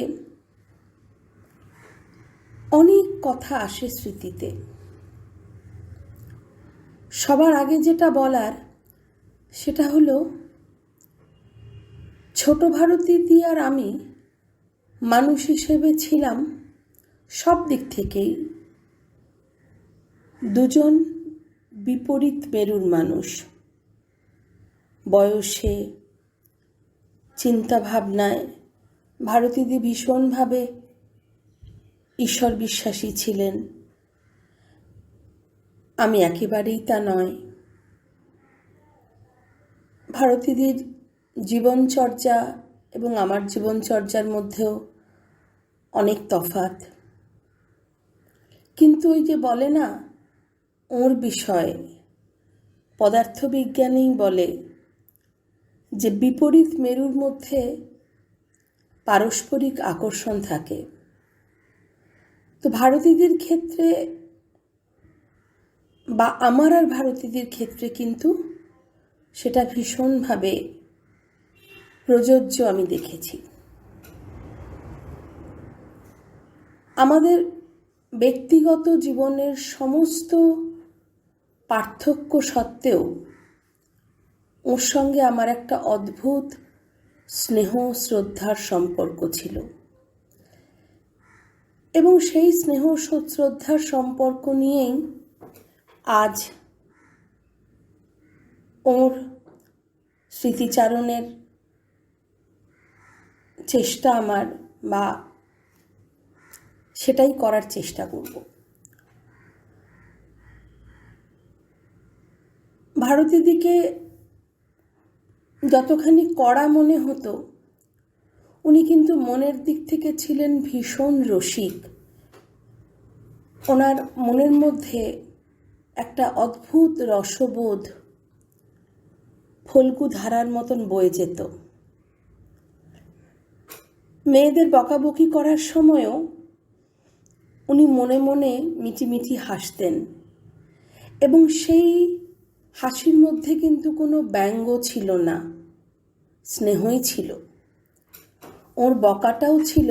অনেক কথা আসে স্মৃতিতে। সবার আগে যেটা বলার সেটা হলো, ছোট ভারতীদি আর আমি মানুষ হিসেবে ছিলাম সব দিক থেকেই দুজন বিপরীত মেরুর মানুষ। বয়সে, চিন্তা ভাবনায় ভারতীদি ভীষণভাবে ঈশ্বর বিশ্বাসী ছিলেন, আমি একেবারেই তা নয়। ভারতীদির জীবনচর্যা এবং আমার জীবনচর্যার মধ্যেও অনেক তফাৎ। কিন্তু ওই যে বলে না, ওর বিষয় পদার্থবিজ্ঞানেই বলে যে বিপরীত মেরুর মধ্যে পারস্পরিক আকর্ষণ থাকে। তো ভারতীদের ক্ষেত্রে বা আমার আর ভারতীদের ক্ষেত্রে কিন্তু সেটা ভীষণভাবে প্রযোজ্য আমি দেখেছি। আমাদের ব্যক্তিগত জীবনের সমস্ত পার্থক্য সত্ত্বেও ওর সঙ্গে আমার একটা অদ্ভুত স্নেহ শ্রদ্ধার সম্পর্ক ছিল, এবং সেই স্নেহ শ্রদ্ধার সম্পর্ক নিয়েই আজ ওর স্মৃতিচারণের চেষ্টা আমার, বা সেটাই করার চেষ্টা করব। ভারতীদিকে যতখানি কড়া মনে হতো, উনি কিন্তু মনের দিক থেকে ছিলেন ভীষণ রসিক। ওনার মনের মধ্যে একটা অদ্ভুত রসবোধ ফল্গু ধারার মতন বয়ে যেত। মেয়েদের বকাবকি করার সময়ও উনি মনে মনে মিটিমিটি হাসতেন, এবং সেই হাসির মধ্যে কিন্তু কোনো ব্যঙ্গ ছিল না, স্নেহই ছিল। ওর বকাটাও ছিল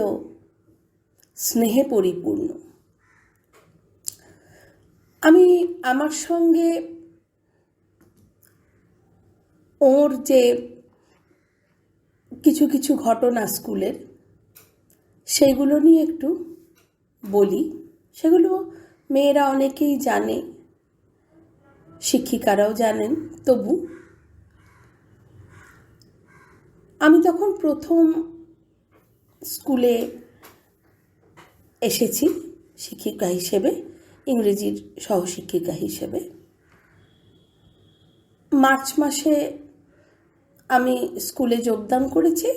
স্নেহে পরিপূর্ণ। আমি আমার সঙ্গে ওর যে কিছু কিছু ঘটনা স্কুলের, সেগুলো নিয়ে একটু বলি। সেগুলো মেয়েরা অনেকেই জানে, শিক্ষিকারাও জানেন। তবু আমি তখন প্রথম স্কুলে এসেছি শিক্ষিকা হিসেবে, ইংরেজির সহশিক্ষিকা হিসেবে। মার্চ মাসে আমি স্কুলে যোগদান করেছি।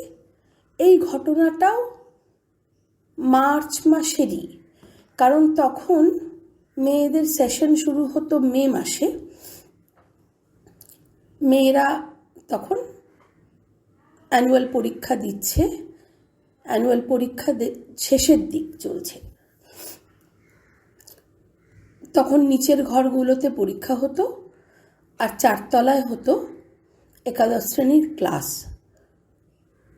এই ঘটনাটাও মার্চ মাসেরই, কারণ তখন মেয়েদের সেশন শুরু হতো মে মাসে। মেয়েরা তখন অ্যানুয়াল পরীক্ষা দিচ্ছে, অ্যানুয়াল পরীক্ষা শেষের দিক চলছে। তখন নিচের ঘরগুলোতে পরীক্ষা হতো, আর 4 তলায় হতো একাদশ শ্রেণীর ক্লাস।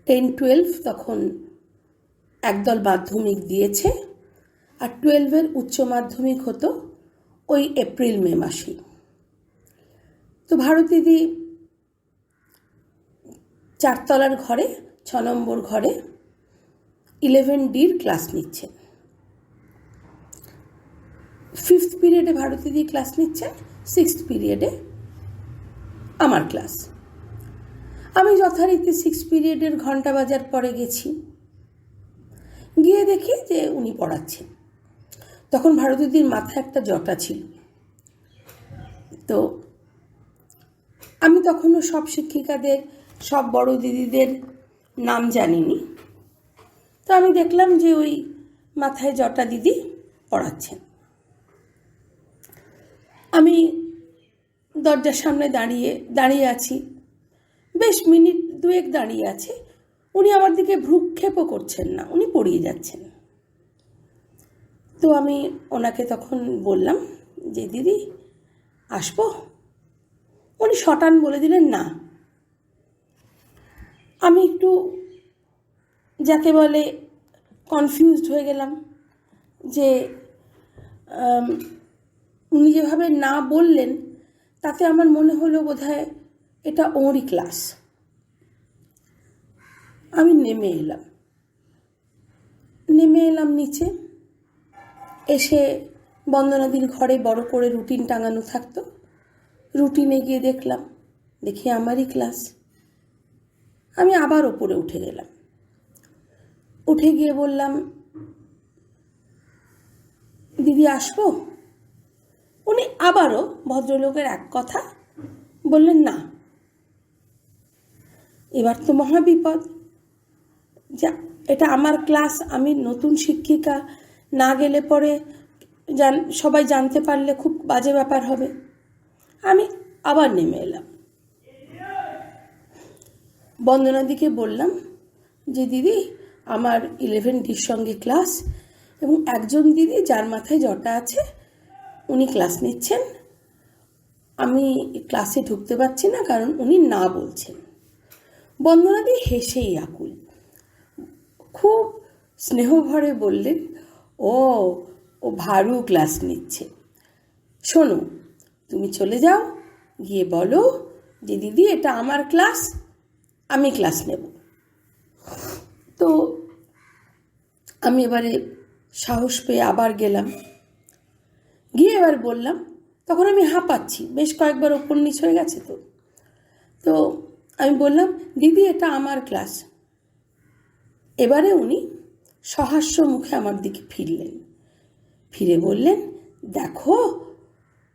10-12 তখন একদল মাধ্যমিক দিয়েছে, আর 12-এর উচ্চ মাধ্যমিক হতো ওই এপ্রিল মে মাসে। তো ভারতীদি 4 তলার ঘরে 6 নম্বর ঘরে 11Dর ক্লাস নিচ্ছেন। 5th পিরিয়ডে ভারতীদি ক্লাস নিচ্ছেন, 6th পিরিয়ডে আমার ক্লাস। আমি যথারীতি 6 পিরিয়ডের ঘন্টা বাজার পরে গেছি, গিয়ে দেখি যে উনি পড়াচ্ছেন। তখন ভারতীদির মাথায় একটা জটা ছিল। তো আমি তখনও সব শিক্ষিকাদের, সব বড় দিদিদের নাম জানিনি। তো আমি দেখলাম যে ওই মাথায় জটা দিদি পড়াচ্ছেন। আমি দরজার সামনে দাঁড়িয়ে আছি, বেশ মিনিট 2 দাঁড়িয়ে আছে। উনি আমার দিকে ভ্রুক্ষেপও করছেন না, উনি পড়িয়ে যাচ্ছেন। তো আমি ওনাকে তখন বললাম যে দিদি আসবো? উনি শটান বলে দিলেন না। আমি একটু যাকে বলে কনফিউজড হয়ে গেলাম যে উনি যেভাবে না বললেন তাতে আমার মনে হলো বোধহয় এটা ওরই ক্লাস। আমি নেমে এলাম নিচে। এসে বন্দনাদির ঘরে বড় করে রুটিন টাঙানো থাকতো। রুটিনে গিয়ে দেখি আমারই ক্লাস। আমি আবার ওপরে উঠে গেলাম। উঠে গিয়ে বললাম দিদি আসবো? উনি আবারও ভদ্রলোকের এক কথা বললেন না। এবার তো মহাবিপদ, যা এটা আমার ক্লাস, আমি নতুন শিক্ষিকা, না গেলে পরে সবাই জানতে পারলে খুব বাজে ব্যাপার হবে। আমি আবার নেমে এলাম। বন্দনাদিকে বললাম যে দিদি আমার 11Dর সঙ্গে ক্লাস, এবং একজন দিদি যার মাথায় জটা আছে উনি ক্লাস নিচ্ছেন। আমি ক্লাসে ঢুকতে পারছি না কারণ উনি না বলছেন। বন্দনাদি হেসেই আকুল, খুব স্নেহভরে বললেন, ও ভারু ক্লাস নিচ্ছে। শোনো, তুমি চলে যাও, গিয়ে বলো যে দিদি এটা আমার ক্লাস, আমি ক্লাস নেব। তো আমি এবারে সাহস পেয়ে আবার গেলাম, গিয়ে এবার বললাম। তখন আমি হাঁপাচ্ছি, বেশ কয়েকবার ওপর নিচ হয়ে গেছে। তো আমি বললাম দিদি এটা আমার ক্লাস। এবারে উনি সহাস্য মুখে আমার দিকে ফিরে বললেন, দেখো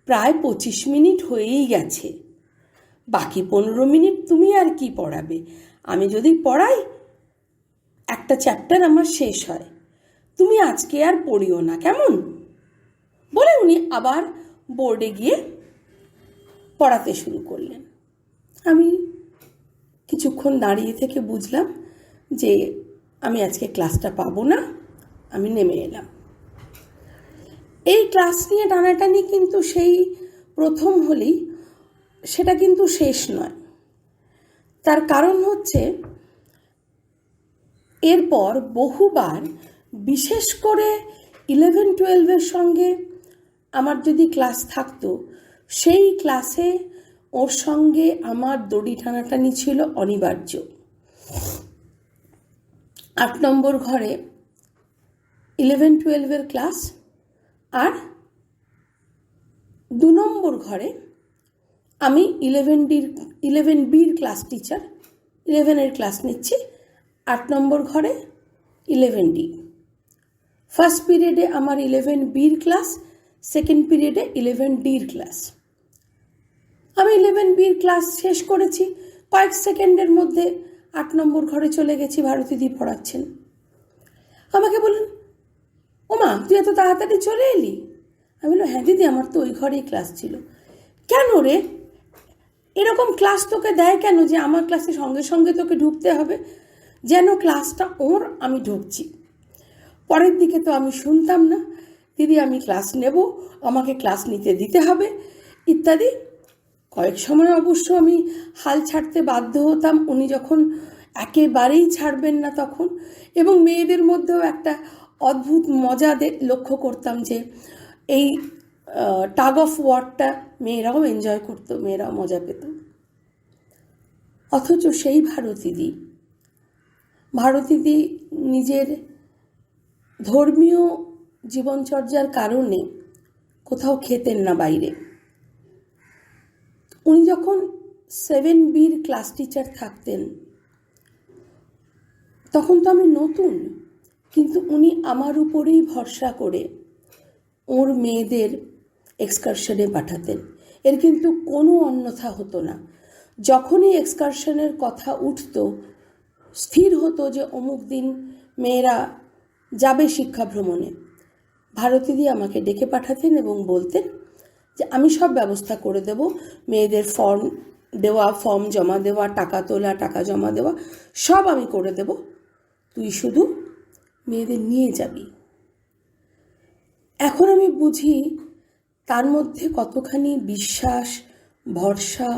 প্রায় 25 মিনিট হয়েই গেছে, বাকি 15 মিনিট তুমি আর কি পড়াবে? আমি যদি পড়াই একটা চ্যাপ্টার আমার শেষ হয়, তুমি আজকে আর পড়িও না, কেমন? বলে উনি আবার বোর্ডে গিয়ে পড়াতে শুরু করলেন। আমি কিছুক্ষণ দাঁড়িয়ে থেকে বুঝলাম যে আমি আজকে ক্লাসটা পাবো না, আমি নেমে এলাম। এই ক্লাস নিয়ে টানাটানি কিন্তু সেই প্রথম হলেই সেটা কিন্তু শেষ নয়। তার কারণ হচ্ছে এরপর বহুবার, বিশেষ করে 11-12-এর সঙ্গে আমার যদি ক্লাস থাকতো, সেই ক্লাসে ওর সঙ্গে আমার দড়ি টানাটানি ছিল অনিবার্য। 8 নম্বর ঘরে 11-12-এর ক্লাস, আর 2 নম্বর ঘরে আমি 11Bর ক্লাস টিচার, 11-এর ক্লাস নিচ্ছি। 8 নম্বর ঘরে 11D। ফার্স্ট পিরিয়ডে আমার 11B ক্লাস, সেকেন্ড পিরিয়ডে 11D ক্লাস। আমি 11B ক্লাস শেষ করেছি, কয়েক সেকেন্ডের মধ্যে 8 নম্বর ঘরে চলে গেছি, ভারতীদি পড়াচ্ছেন। আমাকে বললেন, ওমা তুই এত তাড়াতাড়ি চলে এলি? আমি বললাম, হ্যাঁ দিদি, আমার তো ওই ঘরেই ক্লাস ছিল। কেন রে, এরকম ক্লাস তোকে দেয় কেন যে আমার ক্লাসে সঙ্গে সঙ্গে তোকে ঢুকতে হবে? যেন ক্লাসটা ওর, আমি ঢুকছি। পরের দিকে তো আমি শুনতাম না, দিদি আমি ক্লাস নেব, আমাকে ক্লাস নিতে দিতে হবে ইত্যাদি। কয়েক সময় অবশ্য আমি হাল ছাড়তে বাধ্য হতাম, উনি যখন একেবারেই ছাড়বেন না তখন। এবং মেয়েদের মধ্যেও একটা অদ্ভুত মজা লক্ষ্য করতাম যে এই টাগ অফ ওয়ারটা মেয়েরাও এনজয় করতো, মেয়েরাও মজা পেত। অথচ সেই ভারতীদি নিজের ধর্মীয় জীবনচর্যার কারণে কোথাও খেতেন না বাইরে। উনি যখন 7B'র ক্লাস টিচার থাকতেন তখন তো আমি নতুন, কিন্তু উনি আমার উপরেই ভরসা করে ওর মেয়েদের এক্সকারশনে পাঠাতেন। এর কিন্তু কোনো অন্যথা হতো না। যখনই এক্সকারশনের কথা উঠত, স্থির হতো যে অমুক দিন মেয়েরা যাবে শিক্ষা ভ্রমণে, ভারতীদি আমাকে ডেকে পাঠাতেন এবং বলতেন যে আমি সব ব্যবস্থা করে দেব, মেয়েদের ফর্ম দেওয়া, ফর্ম জমা দেওয়া, টাকা তোলা, টাকা জমা দেওয়া সব আমি করে দেব, তুই শুধু মেয়েদের নিয়ে যাবি। এখন আমি বুঝি তার মধ্যে কতখানি বিশ্বাস, ভরসা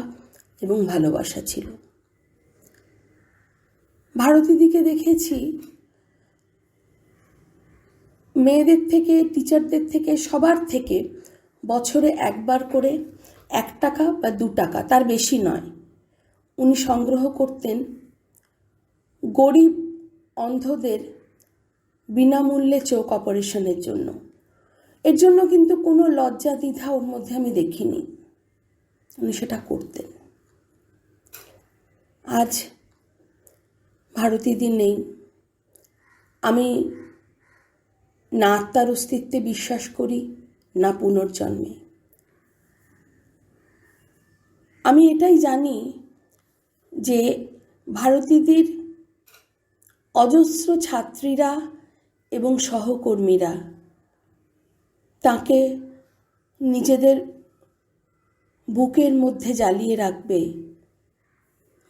এবং ভালোবাসা ছিল। ভারতীদিকে দেখেছি মেয়েদের থেকে, টিচারদের থেকে, সবার থেকে বছরে একবার করে 1 টাকা বা 2 টাকা, তার বেশি নয়, উনি সংগ্রহ করতেন গরিব অন্ধদের বিনামূল্যে চোখ অপারেশনের জন্য। এর জন্য কিন্তু কোনো লজ্জা দ্বিধা ওর মধ্যে আমি দেখিনি, উনি সেটা করতেন। আজ ভারতীদি নেই। আমি না আত্মার অস্তিত্বে বিশ্বাস করি, না পুনর্জন্মে। আমি এটাই জানি যে ভারতীদির অজস্র ছাত্রীরা এবং সহকর্মীরা তাকে নিজেদের বুকের মধ্যে জ্বালিয়ে রাখবে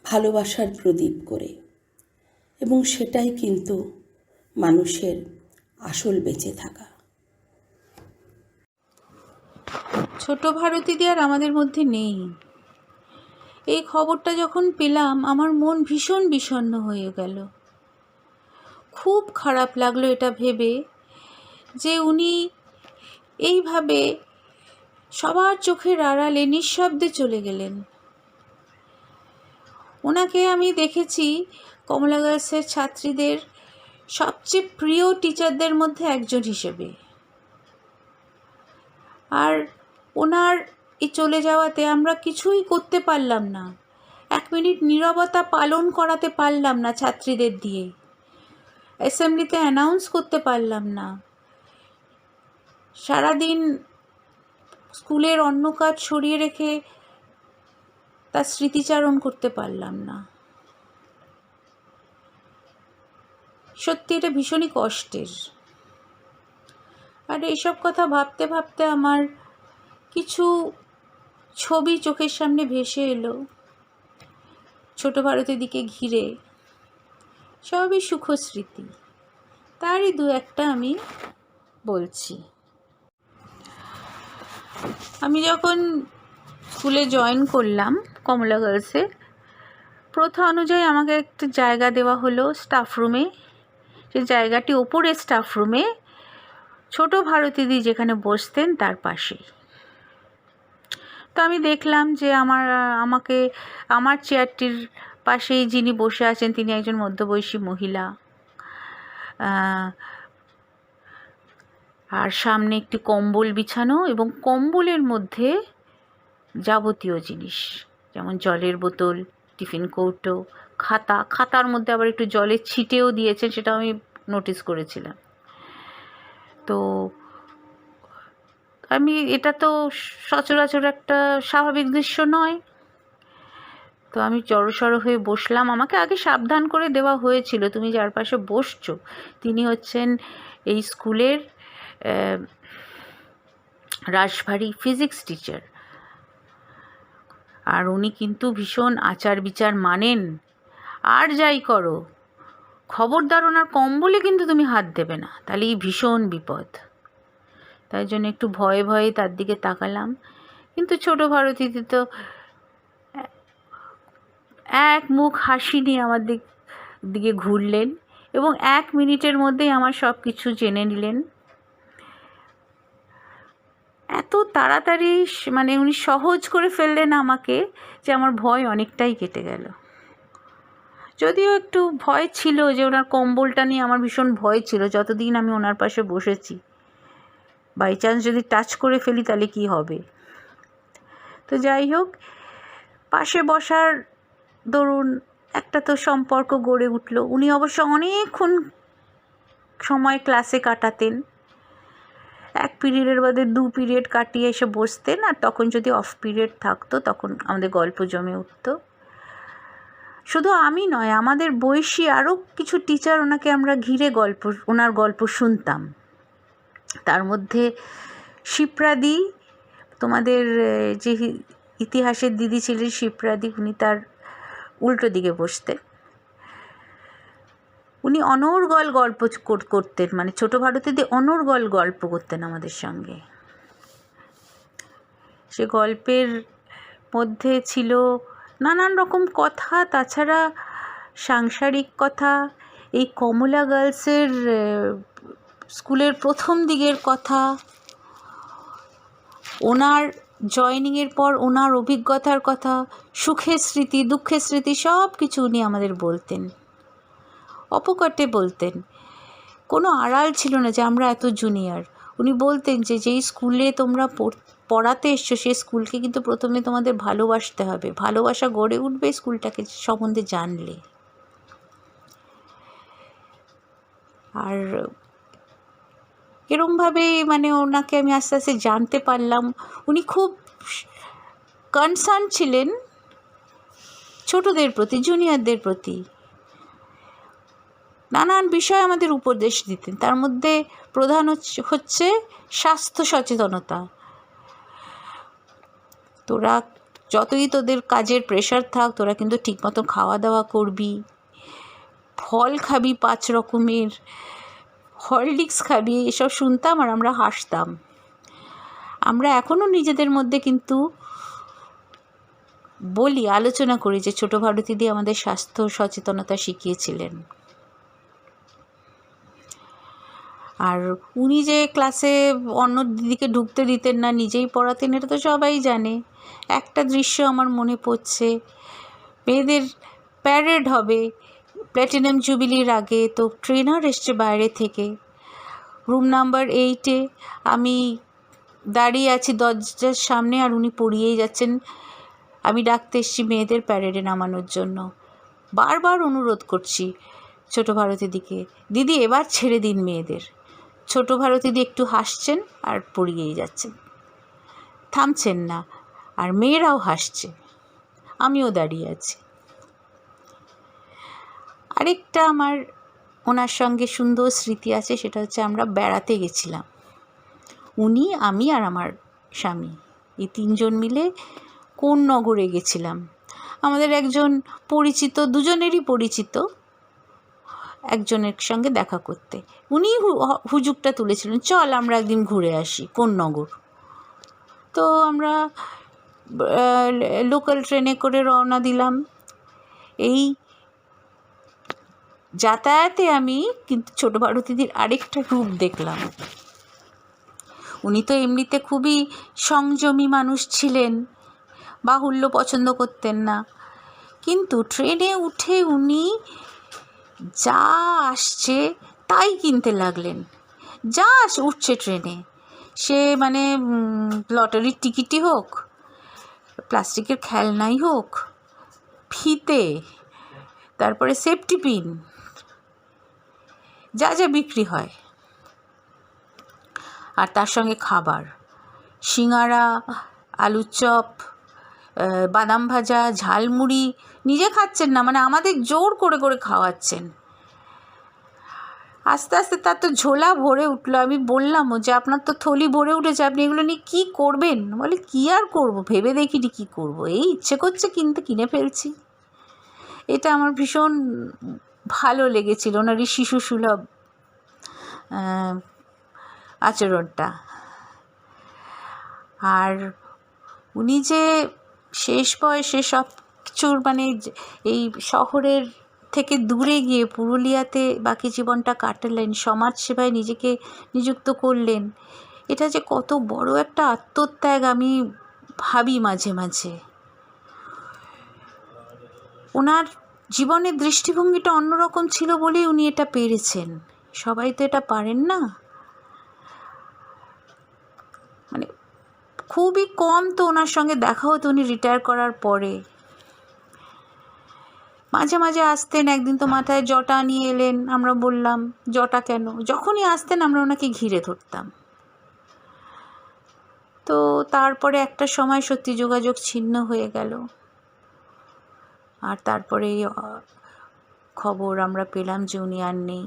ভালোবাসার প্রদীপ করে, এবং সেটাই কিন্তু মানুষের আসল বেঁচে থাকা। ছোট ভারতীদি আর আমাদের মধ্যে নেই। এই খবরটা যখন পেলাম আমার মন ভীষণ বিষণ্ণ হয়ে গেল। খুব খারাপ লাগলো এটা ভেবে যে উনি এইভাবে সবার চোখের আড়ালে নিঃশব্দে চলে গেলেন। ওনাকে আমি দেখেছি কমলা গার্লসের ছাত্রীদের সবচেয়ে প্রিয় টিচারদের মধ্যে একজন হিসেবে। আর ওনার এই চলে যাওয়াতে আমরা কিছুই করতে পারলাম না, 1 মিনিট নীরবতা পালন করাতে পারলাম না ছাত্রীদের দিয়ে, অ্যাসেম্বলিতে অ্যানাউন্স করতে পারলাম না, সারাদিন স্কুলের অন্য কাজ সরিয়ে রেখে তার স্মৃতিচারণ করতে পারলাম না। সত্যি এটা ভীষণই কষ্টের। আর এইসব কথা ভাবতে ভাবতে আমার কিছু ছবি চোখের সামনে ভেসে এলো, ছোট ভারতের দিকে ঘিরে, সবই সুখ স্মৃতি। তারই 2-1টা আমি বলছি। আমি যখন স্কুলে জয়েন করলাম কমলা গার্লসে, প্রথা অনুযায়ী আমাকে একটা জায়গা দেওয়া হলো স্টাফ রুমে। সেই জায়গাটি ওপরে স্টাফ রুমে, ছোট ভারতীদি যেখানে বসতেন তার পাশেই। তো আমি দেখলাম যে আমার চেয়ারটির পাশেই যিনি বসে আছেন তিনি একজন মধ্যবয়সী মহিলা, আর সামনে একটি কম্বল বিছানো এবং কম্বলের মধ্যে যাবতীয় জিনিস, যেমন জলের বোতল, টিফিন কৌটো, খাতার মধ্যে আবার একটু জলের ছিটেও দিয়েছেন, সেটা আমি নোটিস করেছিলাম। তো এটা তো সচরাচর একটা স্বাভাবিক দৃশ্য নয়। তো আমি জড়সড় হয়ে বসলাম। আমাকে আগে সাবধান করে দেওয়া হয়েছিল, তুমি যার পাশে বসছো তিনি হচ্ছেন এই স্কুলের রাশভারী ফিজিক্স টিচার, আর উনি কিন্তু ভীষণ আচার বিচার মানেন। আর যাই করো, খবরদার ওনার কম্বলে কিন্তু তুমি হাত দেবে না, তাহলেই ভীষণ বিপদ। তাই জন্য একটু ভয়ে ভয়ে তার দিকে তাকালাম। কিন্তু ছোট ভারতীতে তো এক মুখ হাসি নিয়ে আমার দিকে ঘুরলেন এবং 1 মিনিটের মধ্যেই আমার সব কিছু জেনে নিলেন। এত তাড়াতাড়ি মানে উনি সহজ করে ফেললেন আমাকে যে আমার ভয় অনেকটাই কেটে গেল। যদিও একটু ভয় ছিল, যে ওনার কম্বলটা নিয়ে আমার ভীষণ ভয় ছিল যতদিন আমি ওনার পাশে বসেছি। বাই চান্স যদি টাচ করে ফেলি তাহলে কি হবে। তো যাই হোক, পাশে বসার ধরুন একটা তো সম্পর্ক গড়ে উঠল। উনি অবশ্য অনেকক্ষণ সময় ক্লাসে কাটাতেন, 1 পিরিয়ডের বাদে 2 পিরিয়ড কাটিয়ে এসে বসতেন, আর তখন যদি অফ পিরিয়ড থাকতো তখন আমাদের গল্প জমে উঠত। শুধু আমি নয়, আমাদের বয়সী আরও কিছু টিচার ওনাকে আমরা ঘিরে ওনার গল্প শুনতাম। তার মধ্যে শিপ্রাদি, তোমাদের যে ইতিহাসের দিদি ছিলেন শিপ্রাদি, উনি তার উল্টো দিকে বসতেন। উনি অনর্গল গল্প করতেন, মানে ছোট ভারতীতে অনর্গল গল্প করতেন আমাদের সঙ্গে। সে গল্পের মধ্যে ছিল নানান রকম কথা, তাছাড়া সাংসারিক কথা, এই কমলা গার্লসের স্কুলের প্রথম দিকের কথা, ওনার জয়েনিংয়ের পর ওনার অভিজ্ঞতার কথা, সুখের স্মৃতি, দুঃখের স্মৃতি, সব কিছু উনি আমাদের বলতেন, অপকটে বলতেন। কোনো আড়াল ছিল না যে আমরা এত জুনিয়র। উনি বলতেন যে যেই স্কুলে তোমরা পড়াতে এসছো সেই স্কুলকে কিন্তু প্রথমে তোমাদের ভালোবাসতে হবে, ভালোবাসা গড়ে উঠবে স্কুলটাকে সম্বন্ধে জানলে। আর এরমভাবে মানে ওনাকে আমি আস্তে আস্তে জানতে পারলাম। উনি খুব কনসার্ন ছিলেন ছোটদের প্রতি, জুনিয়রদের প্রতি। নানান বিষয় আমাদের উপদেশ দিতেন, তার মধ্যে প্রধান হচ্ছে স্বাস্থ্য সচেতনতা। তোরা যতই তোদের কাজের প্রেশার থাক, তোরা কিন্তু ঠিকমতো খাওয়া দাওয়া করবি, ফল খাবি 5 রকমের, হরলিক্স খাবি। এসব শুনতাম আর আমরা হাসতাম। আমরা এখনও নিজেদের মধ্যে কিন্তু বলি, আলোচনা করি যে ছোট ভারতীদি আমাদের স্বাস্থ্য সচেতনতা শিখিয়েছিলেন। আর উনি যে ক্লাসে অন্য দিদিকে ঢুকতে দিতেন না, নিজেই পড়াতেন, এটা তো সবাই জানে। একটা দৃশ্য আমার মনে পড়ছে, মেয়েদের প্যারেড হবে প্ল্যাটিনাম জুবিলির আগে, তো ট্রেনার এসছে বাইরে থেকে, রুম নাম্বার 8-এ আমি দাঁড়িয়ে আছি দরজার সামনে, আর উনি পড়িয়েই যাচ্ছেন। আমি ডাকতে এসেছি মেয়েদের প্যারেডে নামানোর জন্য। বারবার অনুরোধ করছি ছোট ভারতীদিকে, দিদি এবার ছেড়ে দিন মেয়েদের। ছোট ভারতীদি একটু হাসছেন আর পড়িয়েই যাচ্ছেন, থামছেন না। আর মেয়েরাও হাসছে, আমিও দাঁড়িয়ে আছি। আরেকটা আমার ওনার সঙ্গে সুন্দর স্মৃতি আছে, সেটা হচ্ছে আমরা বেড়াতে গেছিলাম। উনি, আমি আর আমার স্বামী, এই 3 জন মিলে কোন নগরে গেছিলাম। আমাদের একজন পরিচিত, দুজনেরই পরিচিত একজনের সঙ্গে দেখা করতে। উনি হুজুগটা তুলেছিলেন, চল আমরা একদিন ঘুরে আসি কোন নগর। তো আমরা লোকাল ট্রেনে করে রওনা দিলাম। এই যাতায়াতে আমি কিন্তু ছোট ভারতীদির আরেকটা রূপ দেখলাম। উনি তো এমনিতে খুবই সংযমী মানুষ ছিলেন, বাহুল্য পছন্দ করতেন না, কিন্তু ট্রেনে উঠে উনি যা আসছে তাই কিনতে লাগলেন। যা উঠছে ট্রেনে, সে মানে লটারির টিকিটই হোক, প্লাস্টিকের খেলনাই হোক, ফিতে, তারপরে সেফটি পিন, যা যা বিক্রি হয় আর তার সঙ্গে খাবার, সিঙ্গারা, আলুর চপ, বাদাম ভাজা, ঝালমুড়ি। নিজে খাচ্ছেন না, মানে আমাদের জোর করে করে খাওয়াচ্ছেন। আস্তে আস্তে তার তো ঝোলা ভরে উঠলো। আমি বললামও যে আপনার তো থলি ভরে উঠেছে, আপনি এগুলো নিয়ে কী করবেন? বলে কী আর করব, ভেবে দেখিনি কী করব, এই ইচ্ছে করছে কিনতে কিনে ফেলছি। এটা আমার ভীষণ ভালো লেগেছিল, ওনার এই শিশু সুলভ আচরণটা। আর উনি যে শেষ বয়সে সব কিছুর মানে এই শহরের থেকে দূরে গিয়ে পুরুলিয়াতে বাকি জীবনটা কাটালেন, সমাজ সেবায় নিজেকে নিযুক্ত করলেন, এটা যে কত বড় একটা আত্মত্যাগ আমি ভাবি মাঝে মাঝে। ওনার জীবনের দৃষ্টিভঙ্গিটা অন্যরকম ছিল বলেই উনি এটা পেরেছেন, সবাই তো এটা পারেন না। মানে খুবই কম তো ওনার সঙ্গে দেখা হতো উনি রিটায়ার করার পরে। মাঝে মাঝে আসতেন, একদিন তো মাথায় জটা নিয়ে এলেন, আমরা বললাম জটা কেন? যখনই আসতেন আমরা ওনাকে ঘিরে ধরতাম। তো তারপরে একটা সময় সত্যি যোগাযোগ ছিন্ন হয়ে গেল। আর তারপরে খবর আমরা পেলাম যে উনি আর নেই।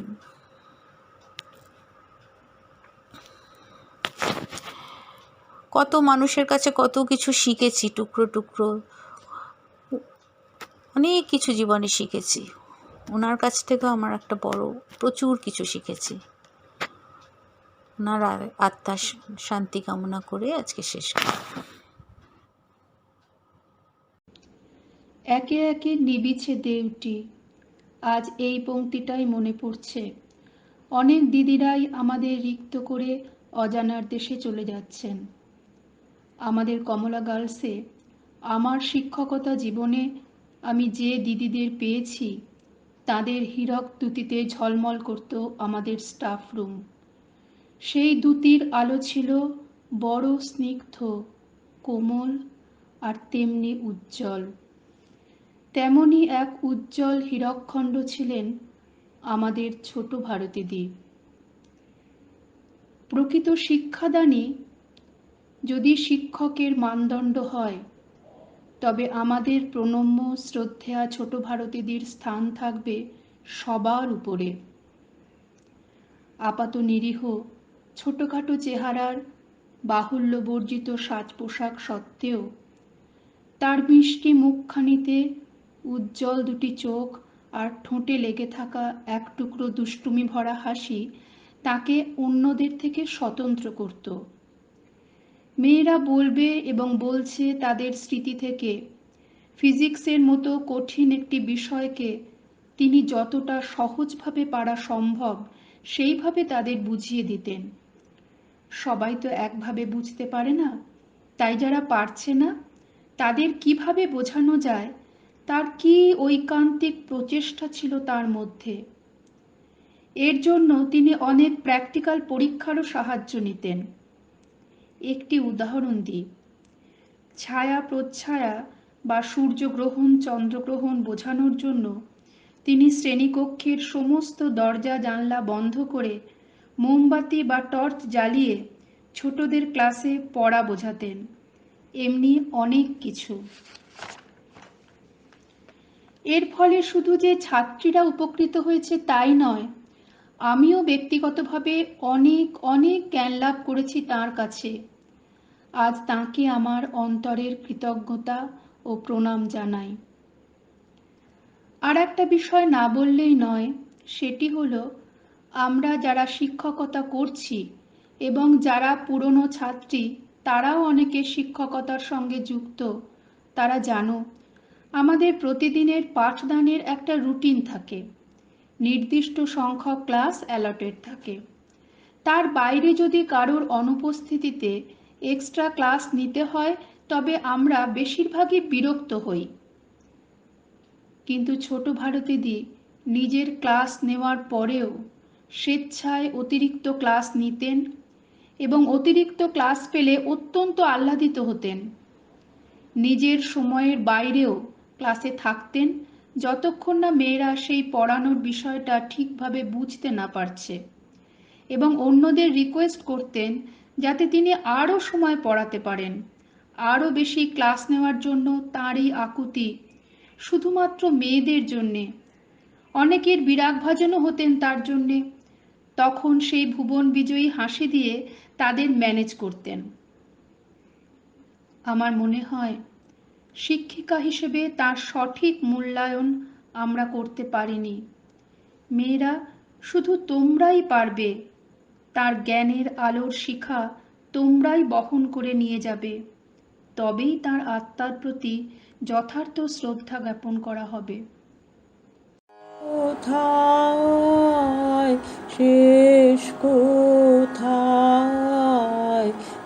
কত মানুষের কাছে কত কিছু শিখেছি, টুকরো টুকরো অনেক কিছু জীবনে শিখেছি। ওনার কাছ থেকেও আমার একটা বড় প্রচুর কিছু শিখেছি। ওনার আত্মার শান্তি কামনা করে আজকে শেষ করি। একে একে নিবিছে দেউটি, আজ এই পংক্তিটাই মনে পড়ছে। অনেক দিদিরাই আমাদের রিক্ত করে অজানার দেশে চলে যাচ্ছেন। আমাদের কমলা গার্লসে আমার শিক্ষকতা জীবনে আমি যে দিদিদের পেয়েছি তাদের হীরক দ্যুতিতে ঝলমল করত আমাদের স্টাফ রুম। সেই দ্যুতির আলো ছিল বড় স্নিগ্ধ, কোমল আর তেমনি উজ্জ্বল। তেমনি এক উজ্জ্বল হীরকখণ্ড ছিলেন আমাদের ছোট ভারতীদি। প্রকৃত শিক্ষাদানই যদি শিক্ষকের মানদণ্ড হয়, তবে আমাদের প্রণম্য শ্রদ্ধেয়া ছোট ভারতীদির স্থান থাকবে সবার উপরে। আপাত নিরীহ ছোটখাটো চেহারার বাহুল্য বর্জিত সাজ পোশাক সত্ত্বেও তার মিষ্টি মুখখানিতে উজ্জ্বল দুটি চোখ আর ঠোঁটে লেগে থাকা এক টুকরো দুষ্টুমি ভরা হাসি তাকে অন্যদের থেকে স্বতন্ত্র করত। মেয়েরা বলবে এবং বলছে তাদের স্মৃতি থেকে, ফিজিক্সের মতো কঠিন একটি বিষয়কে তিনি যতটা সহজভাবে পারা সম্ভব সেইভাবে তাদের বুঝিয়ে দিতেন। সবাই তো একভাবে বুঝতে পারে না, তাই যারা পারছে না তাদের কিভাবে বোঝানো যায় তার কি ঐকান্তিক প্রচেষ্টা ছিল তার মধ্যে। এর জন্য তিনি অনেক প্র্যাকটিক্যাল পরীক্ষারও সাহায্য নিতেন। একটি উদাহরণ দিই, ছায়া প্রচ্ছায়া বা সূর্যগ্রহণ চন্দ্রগ্রহণ বোঝানোর জন্য তিনি শ্রেণীকক্ষের সমস্ত দরজা জানলা বন্ধ করে মোমবাতি বা টর্চ জ্বালিয়ে ছোটদের ক্লাসে পড়া বোঝাতেন। এমনি অনেক কিছু। এর ফলে শুধু যে ছাত্রীরা উপকৃত হয়েছে তাই নয়, আমিও ব্যক্তিগতভাবে অনেক অনেক জ্ঞান লাভ করেছি তাঁর কাছে। আজ তাঁকে আমার অন্তরের কৃতজ্ঞতা ও প্রণাম জানাই। আর একটা বিষয় না বললেই নয়, সেটি হলো আমরা যারা শিক্ষকতা করছি এবং যারা পুরনো ছাত্রী তারাও অনেকে শিক্ষকতার সঙ্গে যুক্ত, তারা জানো আমাদের প্রতিদিনের পাঠদানের একটা রুটিন থাকে, নির্দিষ্ট সংখ্যক ক্লাস অ্যালটেড থাকে। তার বাইরে যদি কারোর অনুপস্থিতিতে এক্সট্রা ক্লাস নিতে হয় তবে আমরা বেশিরভাগই বিরক্ত হই। কিন্তু ছোট ভারতীদি নিজের ক্লাস নেওয়ার পরেও স্বেচ্ছায় অতিরিক্ত ক্লাস নিতেন এবং অতিরিক্ত ক্লাস পেলে অত্যন্ত আহ্লাদিত হতেন। নিজের সময়ের বাইরেও ক্লাসে থাকতেন যতক্ষণ না মেয়েরা সেই পড়ানোর বিষয়টা ঠিকভাবে বুঝতে না পারছে। এবং অন্যদের রিকোয়েস্ট করতেন যাতে তিনি আরও সময় পড়াতে পারেন। আরও বেশি ক্লাস নেওয়ার জন্য তাঁরই আকুতি, শুধুমাত্র মেয়েদের জন্যে। অনেকের বিরাগভাজনও হতেন তার জন্যে। তখন সেই ভুবন বিজয়ী হাসি দিয়ে তাদের ম্যানেজ করতেন। আমার মনে হয় শিক্ষিকা হিসেবে তার সঠিক মূল্যায়ন আমরা করতে পারিনি। মেয়েরা, শুধু তোমরাই পারবে, তার জ্ঞানের আলোর শিখা তোমরাই বহন করে নিয়ে যাবে, তবেই তার আত্মার প্রতি যথার্থ শ্রদ্ধা জ্ঞাপন করা হবে। কোথায় শেষ, কোথায়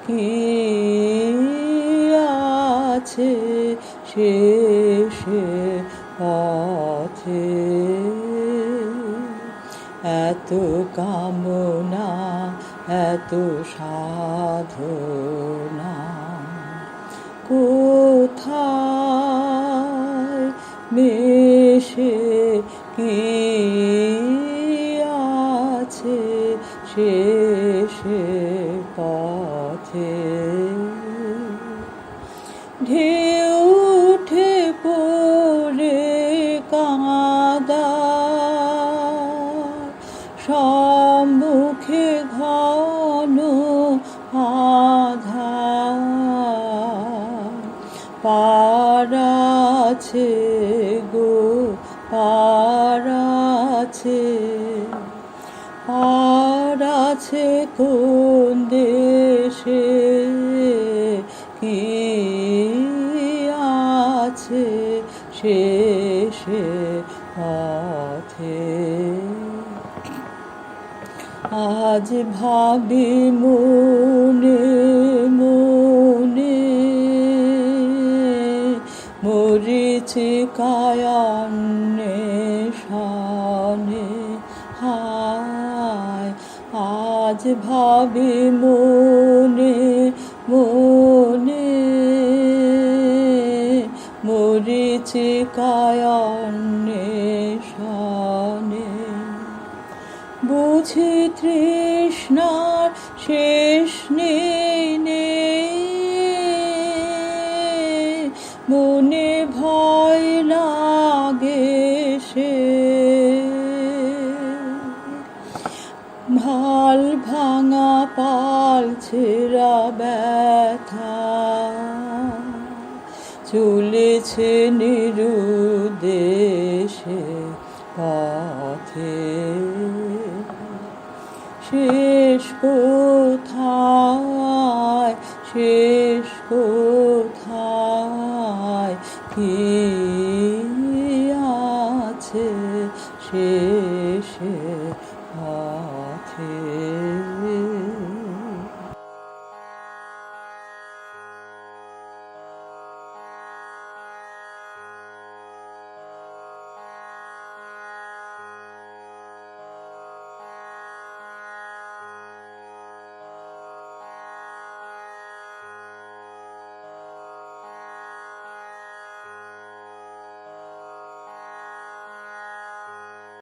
কি আছে শেষে পথে? এত কামনা, এত সাধনা, কোথায় মেশে কি আছে শেষে পথে? ঢেউ উঠে পড়ে কাঁদা, সম্মুখে ঘন আধার, পার আছে গো, পার আছে, পার আছে কোন দেশে কি আছে শেষে পথে? আজ ভাবি মনে মনে, মরিচিকায় অন্বেষণে, হায় আজ ভাবি মনে মনে, মরিচিকায় অন্বেষণে। বুঝি তৃষ্ণার শেষ নেই, মনে ভয় লাগে সে, ভাল ভাঙা পাল ছেঁড়া ব্যথা, চলেছে নিরুদ্দেশে পথে। শেষ কোথায়, শেষ কোথায় কি আছে শেষে পথে?